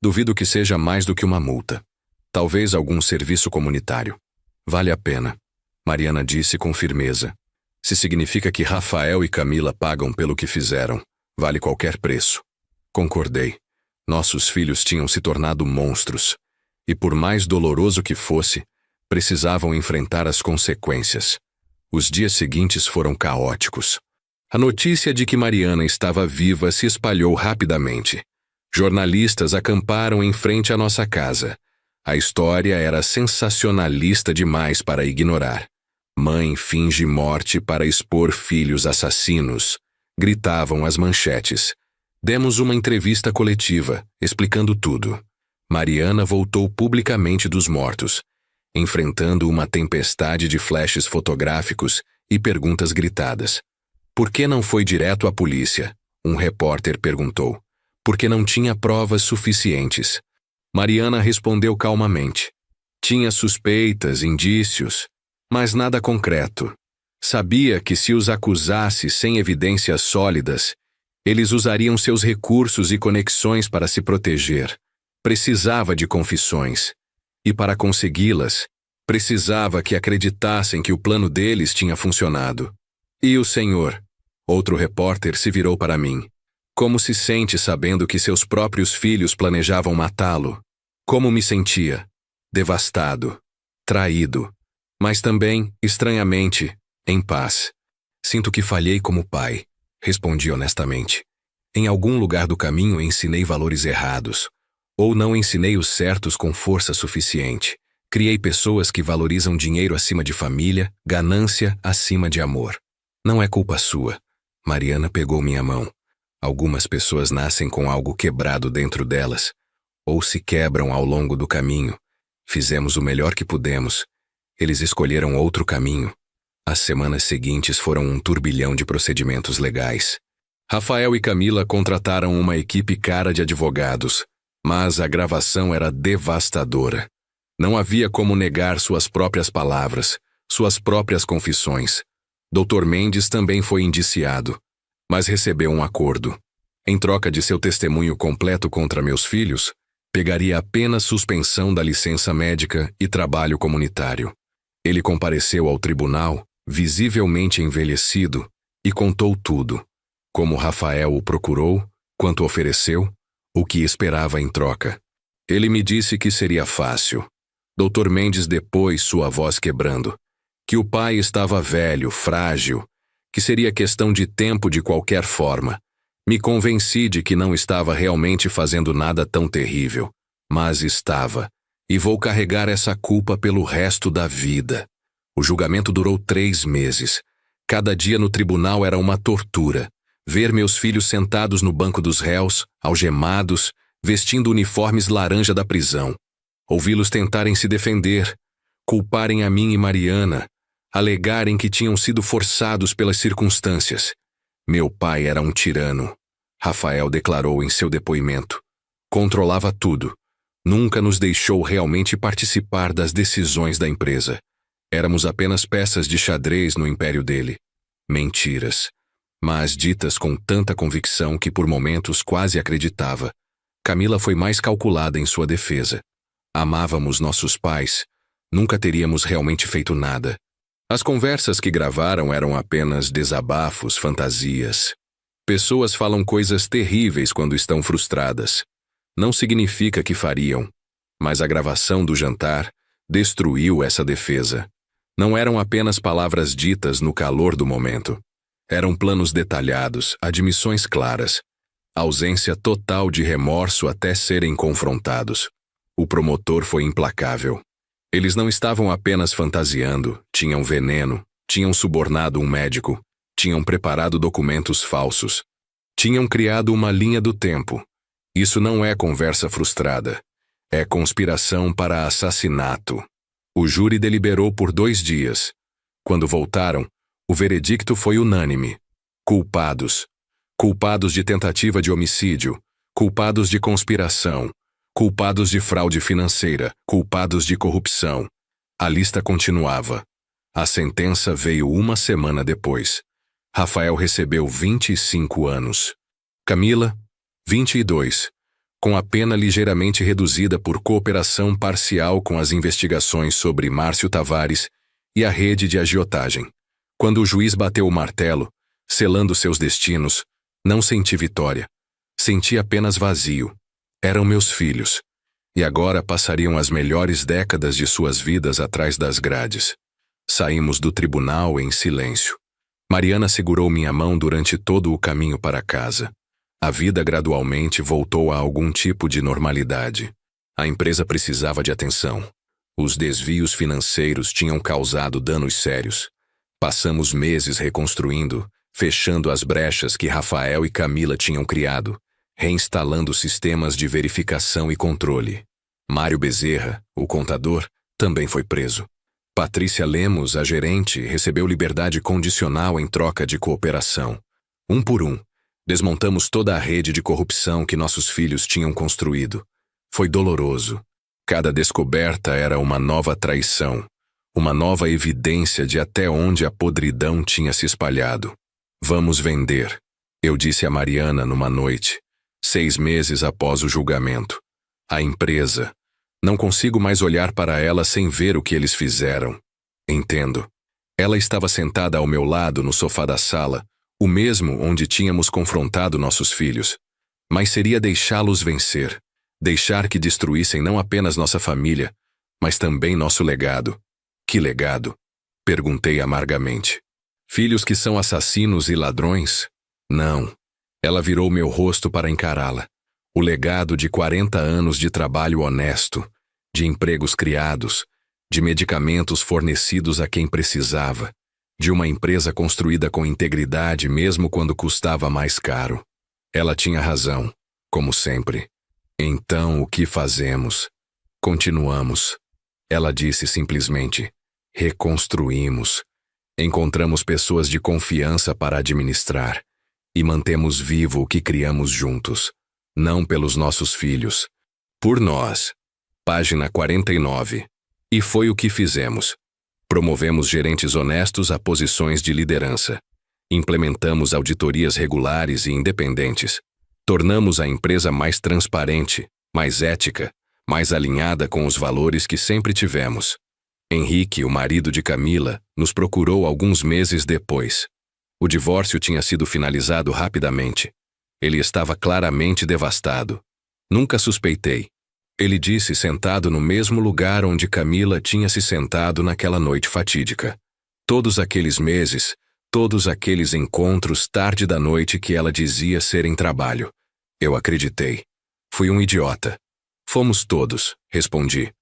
duvido que seja mais do que uma multa. Talvez algum serviço comunitário. Vale a pena, Mariana disse com firmeza. Se significa que Rafael e Camila pagam pelo que fizeram, vale qualquer preço. Concordei. Nossos filhos tinham se tornado monstros, e por mais doloroso que fosse, precisavam enfrentar as consequências. Os dias seguintes foram caóticos. A notícia de que Mariana estava viva se espalhou rapidamente. Jornalistas acamparam em frente à nossa casa. A história era sensacionalista demais para ignorar. Mãe finge morte para expor filhos assassinos, gritavam as manchetes. Demos uma entrevista coletiva, explicando tudo. Mariana voltou publicamente dos mortos, enfrentando uma tempestade de flashes fotográficos e perguntas gritadas. Por que não foi direto à polícia? Um repórter perguntou. Porque não tinha provas suficientes. Mariana respondeu calmamente. Tinha suspeitas, indícios, mas nada concreto. Sabia que se os acusasse sem evidências sólidas, eles usariam seus recursos e conexões para se proteger. Precisava de confissões. E para consegui-las, precisava que acreditassem que o plano deles tinha funcionado. E o senhor? Outro repórter se virou para mim. Como se sente sabendo que seus próprios filhos planejavam matá-lo? Como me sentia? Devastado. Traído. Mas também, estranhamente, em paz. Sinto que falhei como pai, respondi honestamente. Em algum lugar do caminho ensinei valores errados. Ou não ensinei os certos com força suficiente. Criei pessoas que valorizam dinheiro acima de família, ganância acima de amor. Não é culpa sua. Mariana pegou minha mão. Algumas pessoas nascem com algo quebrado dentro delas, ou se quebram ao longo do caminho. Fizemos o melhor que pudemos. Eles escolheram outro caminho. As semanas seguintes foram um turbilhão de procedimentos legais. Rafael e Camila contrataram uma equipe cara de advogados, mas a gravação era devastadora. Não havia como negar suas próprias palavras, suas próprias confissões. Dr. Mendes também foi indiciado, mas recebeu um acordo. Em troca de seu testemunho completo contra meus filhos, pegaria apenas suspensão da licença médica e trabalho comunitário. Ele compareceu ao tribunal, visivelmente envelhecido, e contou tudo. Como Rafael o procurou, quanto ofereceu, o que esperava em troca. Ele me disse que seria fácil. Dr. Mendes depois, sua voz quebrando, que o pai estava velho, frágil, que seria questão de tempo de qualquer forma. Me convenci de que não estava realmente fazendo nada tão terrível, mas estava, e vou carregar essa culpa pelo resto da vida. O julgamento durou 3 meses. Cada dia no tribunal era uma tortura. Ver meus filhos sentados no banco dos réus, algemados, vestindo uniformes laranja da prisão. Ouvi-los tentarem se defender, culparem a mim e Mariana, alegarem que tinham sido forçados pelas circunstâncias. Meu pai era um tirano, Rafael declarou em seu depoimento. Controlava tudo. Nunca nos deixou realmente participar das decisões da empresa. Éramos apenas peças de xadrez no império dele. Mentiras, mas ditas com tanta convicção que por momentos quase acreditava. Camila foi mais calculada em sua defesa. Amávamos nossos pais. Nunca teríamos realmente feito nada. As conversas que gravaram eram apenas desabafos, fantasias. Pessoas falam coisas terríveis quando estão frustradas. Não significa que fariam, mas a gravação do jantar destruiu essa defesa. Não eram apenas palavras ditas no calor do momento. Eram planos detalhados, admissões claras. Ausência total de remorso até serem confrontados. O promotor foi implacável. Eles não estavam apenas fantasiando, tinham veneno, tinham subornado um médico, tinham preparado documentos falsos. Tinham criado uma linha do tempo. Isso não é conversa frustrada. É conspiração para assassinato. O júri deliberou por 2 dias. Quando voltaram, o veredicto foi unânime. Culpados. Culpados de tentativa de homicídio, culpados de conspiração, culpados de fraude financeira, culpados de corrupção. A lista continuava. A sentença veio 1 semana depois. Rafael recebeu 25 anos. Camila, 22, com a pena ligeiramente reduzida por cooperação parcial com as investigações sobre Márcio Tavares e a rede de agiotagem. Quando o juiz bateu o martelo, selando seus destinos, não senti vitória. Senti apenas vazio. Eram meus filhos. E agora passariam as melhores décadas de suas vidas atrás das grades. Saímos do tribunal em silêncio. Mariana segurou minha mão durante todo o caminho para casa. A vida gradualmente voltou a algum tipo de normalidade. A empresa precisava de atenção. Os desvios financeiros tinham causado danos sérios. Passamos meses reconstruindo, fechando as brechas que Rafael e Camila tinham criado, reinstalando sistemas de verificação e controle. Mário Bezerra, o contador, também foi preso. Patrícia Lemos, a gerente, recebeu liberdade condicional em troca de cooperação. Um por um, desmontamos toda a rede de corrupção que nossos filhos tinham construído. Foi doloroso. Cada descoberta era uma nova traição, uma nova evidência de até onde a podridão tinha se espalhado. Vamos vender, eu disse a Mariana numa noite, 6 meses após o julgamento. A empresa. Não consigo mais olhar para ela sem ver o que eles fizeram. Entendo. Ela estava sentada ao meu ldo no sofá da sala, o mesmo onde tínhamos confrontado nossos filhos. Mas seria deixá-los vencer, deixar que destruíssem não apenas nossa família, mas também nosso legado. Que legado? Perguntei amargamente. Filhos que são assassinos e ladrões? Não. Ela virou meu rosto para encará-la. O legado de 40 anos de trabalho honesto, de empregos criados, de medicamentos fornecidos a quem precisava, de uma empresa construída com integridade mesmo quando custava mais caro. Ela tinha razão, como sempre. Então, o que fazemos? Continuamos. Ela disse simplesmente, reconstruímos. Encontramos pessoas de confiança para administrar e mantemos vivo o que criamos juntos, não pelos nossos filhos, por nós. Página 49. E foi o que fizemos. Promovemos gerentes honestos a posições de liderança. Implementamos auditorias regulares e independentes. Tornamos a empresa mais transparente, mais ética, mais alinhada com os valores que sempre tivemos. Henrique, o marido de Camila, nos procurou alguns meses depois. O divórcio tinha sido finalizado rapidamente. Ele estava claramente devastado. Nunca suspeitei. Ele disse sentado no mesmo lugar onde Camila tinha se sentado naquela noite fatídica. Todos aqueles meses, todos aqueles encontros tarde da noite que ela dizia serem trabalho. Eu acreditei. Fui um idiota. Fomos todos, respondi.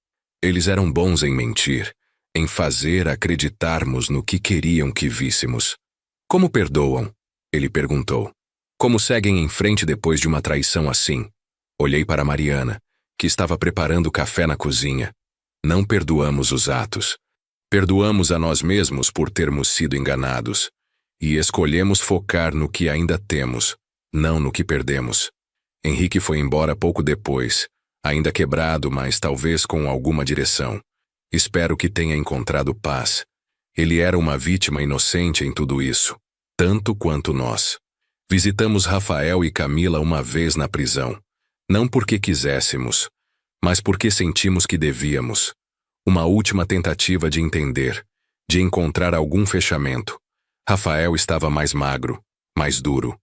Eles eram bons em mentir, em fazer acreditarmos no que queriam que víssemos. Como perdoam? Ele perguntou. Como seguem em frente depois de uma traição assim? Olhei para Mariana, que estava preparando café na cozinha. Não perdoamos os atos. Perdoamos a nós mesmos por termos sido enganados. E escolhemos focar no que ainda temos, não no que perdemos. Henrique foi embora pouco depois, ainda quebrado, mas talvez com alguma direção. Espero que tenha encontrado paz. Ele era uma vítima inocente em tudo isso, tanto quanto nós. Visitamos Rafael e Camila uma vez na prisão. Não porque quiséssemos, mas porque sentimos que devíamos. Uma última tentativa de entender, de encontrar algum fechamento. Rafael estava mais magro, mais duro.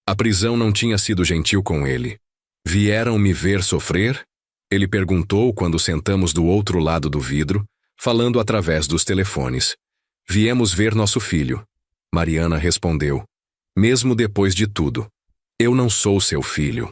A prisão não tinha sido gentil com ele. Vieram me ver sofrer? Ele perguntou quando sentamos do outro lado do vidro, falando através dos telefones. Viemos ver nosso filho. Mariana respondeu. Mesmo depois de tudo. Eu não sou seu filho.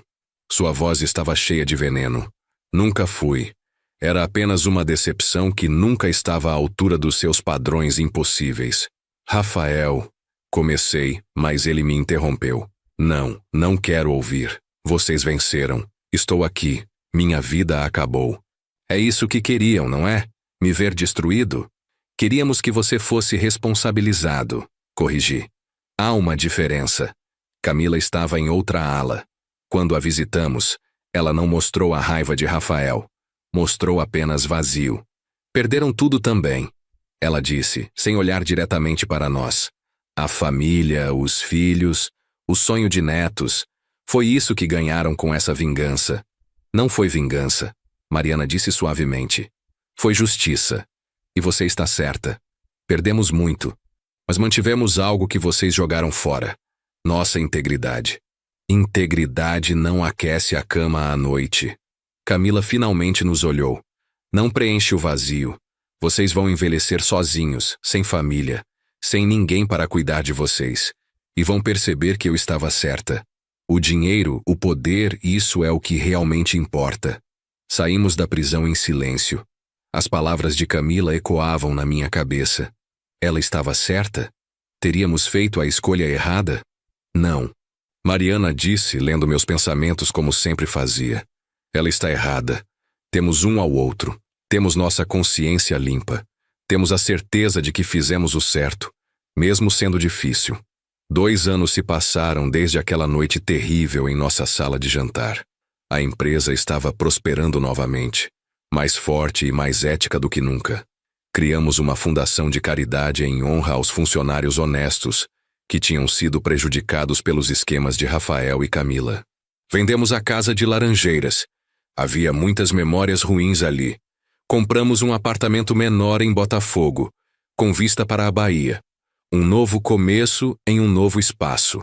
Sua voz estava cheia de veneno. Nunca fui. Era apenas uma decepção que nunca estava à altura dos seus padrões impossíveis. Rafael. Comecei, mas ele me interrompeu. Não, não quero ouvir. Vocês venceram. Estou aqui. Minha vida acabou. É isso que queriam, não é? Me ver destruído? Queríamos que você fosse responsabilizado. Corrigi. Há uma diferença. Camila estava em outra ala. Quando a visitamos, ela não mostrou a raiva de Rafael. Mostrou apenas vazio. Perderam tudo também. Ela disse, sem olhar diretamente para nós. A família, os filhos, o sonho de netos. Foi isso que ganharam com essa vingança. Não foi vingança, Mariana disse suavemente. Foi justiça. E você está certa. Perdemos muito, mas mantivemos algo que vocês jogaram fora. Nossa integridade. Integridade não aquece a cama à noite. Camila finalmente nos olhou. Não preenche o vazio. Vocês vão envelhecer sozinhos, sem família, sem ninguém para cuidar de vocês. E vão perceber que eu estava certa. O dinheiro, o poder, isso é o que realmente importa. Saímos da prisão em silêncio. As palavras de Camila ecoavam na minha cabeça. Ela estava certa? Teríamos feito a escolha errada? Não. Mariana disse, lendo meus pensamentos como sempre fazia. Ela está errada. Temos um ao outro. Temos nossa consciência limpa. Temos a certeza de que fizemos o certo, mesmo sendo difícil. 2 anos se passaram desde aquela noite terrível em nossa sala de jantar. A empresa estava prosperando novamente, mais forte e mais ética do que nunca. Criamos uma fundação de caridade em honra aos funcionários honestos, que tinham sido prejudicados pelos esquemas de Rafael e Camila. Vendemos a casa de Laranjeiras. Havia muitas memórias ruins ali. Compramos um apartamento menor em Botafogo, com vista para a Bahia. Um novo começo em um novo espaço.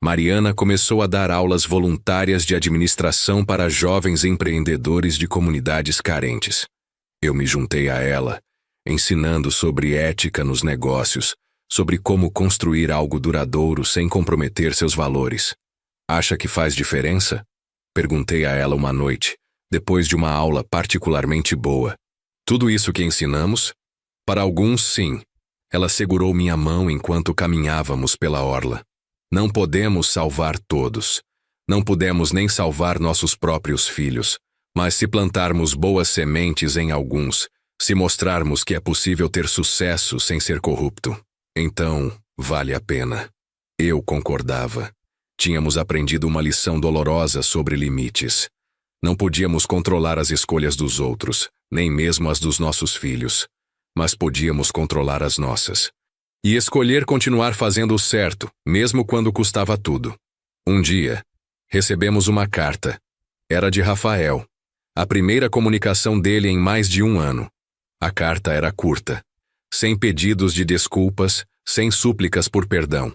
Mariana começou a dar aulas voluntárias de administração para jovens empreendedores de comunidades carentes. Eu me juntei a ela, ensinando sobre ética nos negócios, sobre como construir algo duradouro sem comprometer seus valores. Acha que faz diferença? Perguntei a ela uma noite, depois de uma aula particularmente boa. Tudo isso que ensinamos? Para alguns, sim. Ela segurou minha mão enquanto caminhávamos pela orla. Não podemos salvar todos. Não pudemos nem salvar nossos próprios filhos. Mas se plantarmos boas sementes em alguns, se mostrarmos que é possível ter sucesso sem ser corrupto, então vale a pena. Eu concordava. Tínhamos aprendido uma lição dolorosa sobre limites. Não podíamos controlar as escolhas dos outros, nem mesmo as dos nossos filhos. Mas podíamos controlar as nossas. E escolher continuar fazendo o certo, mesmo quando custava tudo. Um dia, recebemos uma carta. Era de Rafael. A primeira comunicação dele em mais de 1 ano. A carta era curta. Sem pedidos de desculpas, sem súplicas por perdão.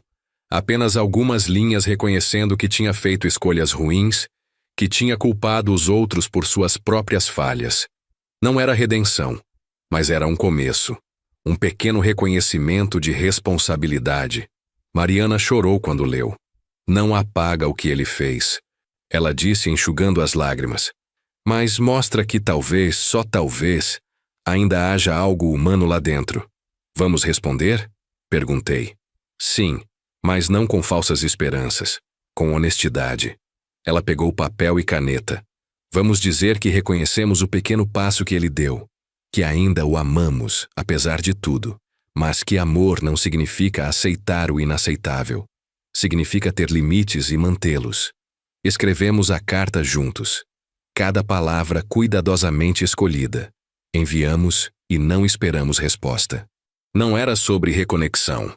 Apenas algumas linhas reconhecendo que tinha feito escolhas ruins, que tinha culpado os outros por suas próprias falhas. Não era redenção, mas era um começo. Um pequeno reconhecimento de responsabilidade. Mariana chorou quando leu. Não apaga o que ele fez. Ela disse enxugando as lágrimas. Mas mostra que talvez, só talvez, ainda haja algo humano lá dentro. Vamos responder? Perguntei. Sim, mas não com falsas esperanças. Com honestidade. Ela pegou papel e caneta. Vamos dizer que reconhecemos o pequeno passo que ele deu. Que ainda o amamos, apesar de tudo, mas que amor não significa aceitar o inaceitável. Significa ter limites e mantê-los. Escrevemos a carta juntos. Cada palavra cuidadosamente escolhida. Enviamos e não esperamos resposta. Não era sobre reconexão.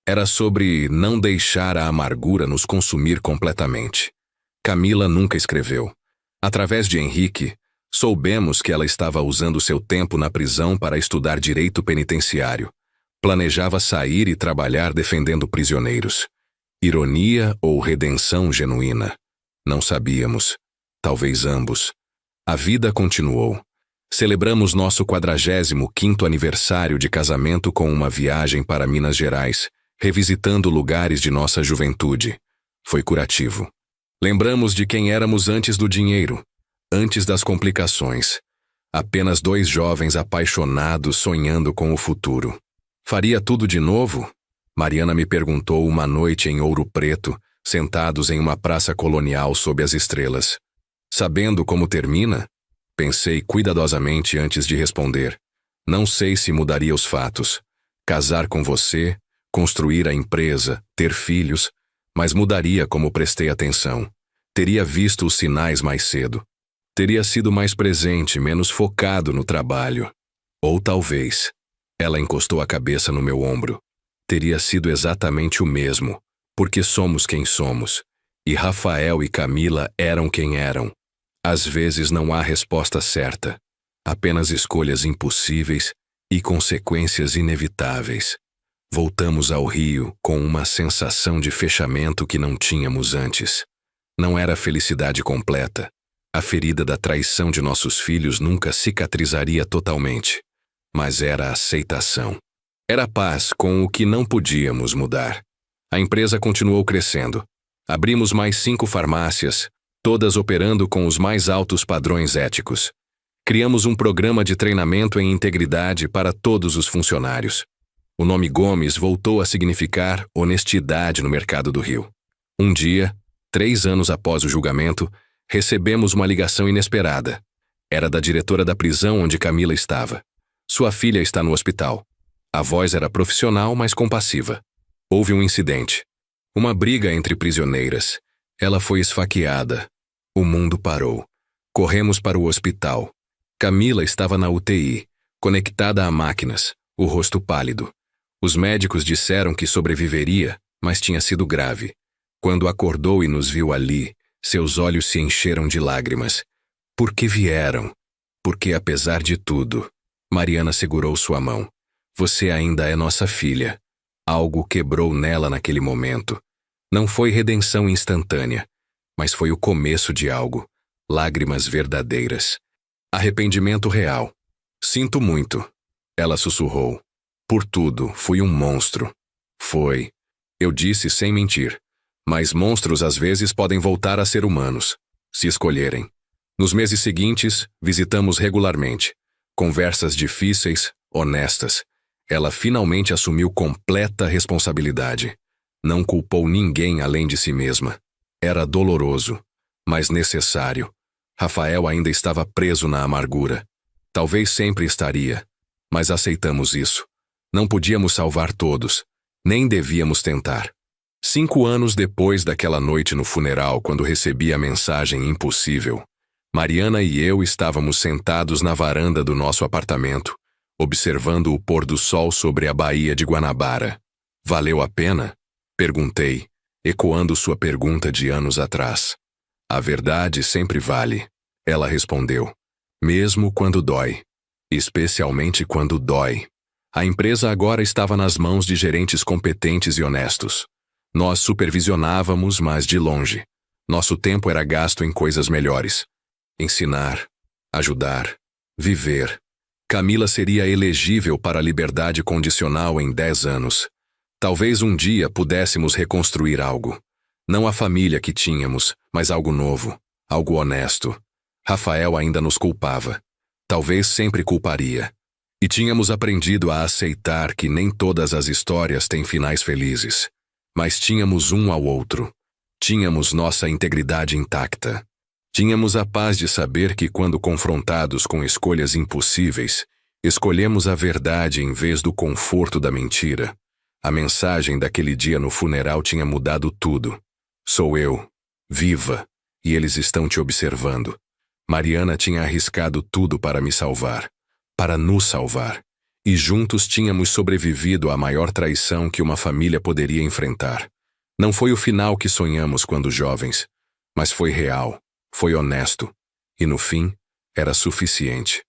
Era sobre não deixar a amargura nos consumir completamente. Camila nunca escreveu. Através de Henrique, soubemos que ela estava usando seu tempo na prisão para estudar direito penitenciário. Planejava sair e trabalhar defendendo prisioneiros. Ironia ou redenção genuína? Não sabíamos. Talvez ambos. A vida continuou. Celebramos nosso 45º aniversário de casamento com uma viagem para Minas Gerais, revisitando lugares de nossa juventude. Foi curativo. Lembramos de quem éramos antes do dinheiro, antes das complicações. Apenas dois jovens apaixonados sonhando com o futuro. Faria tudo de novo? Mariana me perguntou uma noite em Ouro Preto, sentados em uma praça colonial sob as estrelas. Sabendo como termina? Pensei cuidadosamente antes de responder. Não sei se mudaria os fatos. Casar com você, construir a empresa, ter filhos, mas mudaria como prestei atenção. Teria visto os sinais mais cedo. Teria sido mais presente, menos focado no trabalho. Ou talvez, ela encostou a cabeça no meu ombro. Teria sido exatamente o mesmo, porque somos quem somos. E Rafael e Camila eram quem eram. Às vezes não há resposta certa. Apenas escolhas impossíveis e consequências inevitáveis. Voltamos ao Rio com uma sensação de fechamento que não tínhamos antes. Não era felicidade completa. A ferida da traição de nossos filhos nunca cicatrizaria totalmente. Mas era aceitação. Era paz com o que não podíamos mudar. A empresa continuou crescendo. Abrimos mais 5 farmácias, todas operando com os mais altos padrões éticos. Criamos um programa de treinamento em integridade para todos os funcionários. O nome Gomes voltou a significar honestidade no mercado do Rio. Um dia, 3 anos após o julgamento, recebemos uma ligação inesperada. Era da diretora da prisão onde Camila estava. Sua filha está no hospital. A voz era profissional, mas compassiva. Houve um incidente. Uma briga entre prisioneiras. Ela foi esfaqueada. O mundo parou. Corremos para o hospital. Camila estava na UTI, conectada a máquinas, o rosto pálido. Os médicos disseram que sobreviveria, mas tinha sido grave. Quando acordou e nos viu ali, seus olhos se encheram de lágrimas. Por que vieram? Porque, apesar de tudo, Mariana segurou sua mão. Você ainda é nossa filha. Algo quebrou nela naquele momento. Não foi redenção instantânea, mas foi o começo de algo. Lágrimas verdadeiras. Arrependimento real. Sinto muito. Ela sussurrou. Por tudo, fui um monstro. Foi. Eu disse sem mentir. Mas monstros às vezes podem voltar a ser humanos, se escolherem. Nos meses seguintes, visitamos regularmente. Conversas difíceis, honestas. Ela finalmente assumiu completa responsabilidade. Não culpou ninguém além de si mesma. Era doloroso, mas necessário. Rafael ainda estava preso na amargura. Talvez sempre estaria, mas aceitamos isso. Não podíamos salvar todos, nem devíamos tentar. 5 anos depois daquela noite no funeral, quando recebi a mensagem impossível, Mariana e eu estávamos sentados na varanda do nosso apartamento, observando o pôr do sol sobre a Baía de Guanabara. Valeu a pena? Perguntei, ecoando sua pergunta de anos atrás. A verdade sempre vale, ela respondeu. Mesmo quando dói. Especialmente quando dói. A empresa agora estava nas mãos de gerentes competentes e honestos. Nós supervisionávamos, mas de longe. Nosso tempo era gasto em coisas melhores. Ensinar, ajudar, viver. Camila seria elegível para a liberdade condicional em 10 anos. Talvez um dia pudéssemos reconstruir algo. Não a família que tínhamos, mas algo novo, algo honesto. Rafael ainda nos culpava. Talvez sempre culparia. E tínhamos aprendido a aceitar que nem todas as histórias têm finais felizes. Mas tínhamos um ao outro. Tínhamos nossa integridade intacta. Tínhamos a paz de saber que quando confrontados com escolhas impossíveis, escolhemos a verdade em vez do conforto da mentira. A mensagem daquele dia no funeral tinha mudado tudo. Sou eu, viva, e eles estão te observando. Mariana tinha arriscado tudo para me salvar, para nos salvar. E juntos tínhamos sobrevivido à maior traição que uma família poderia enfrentar. Não foi o final que sonhamos quando jovens, mas foi real, foi honesto, e no fim, era suficiente.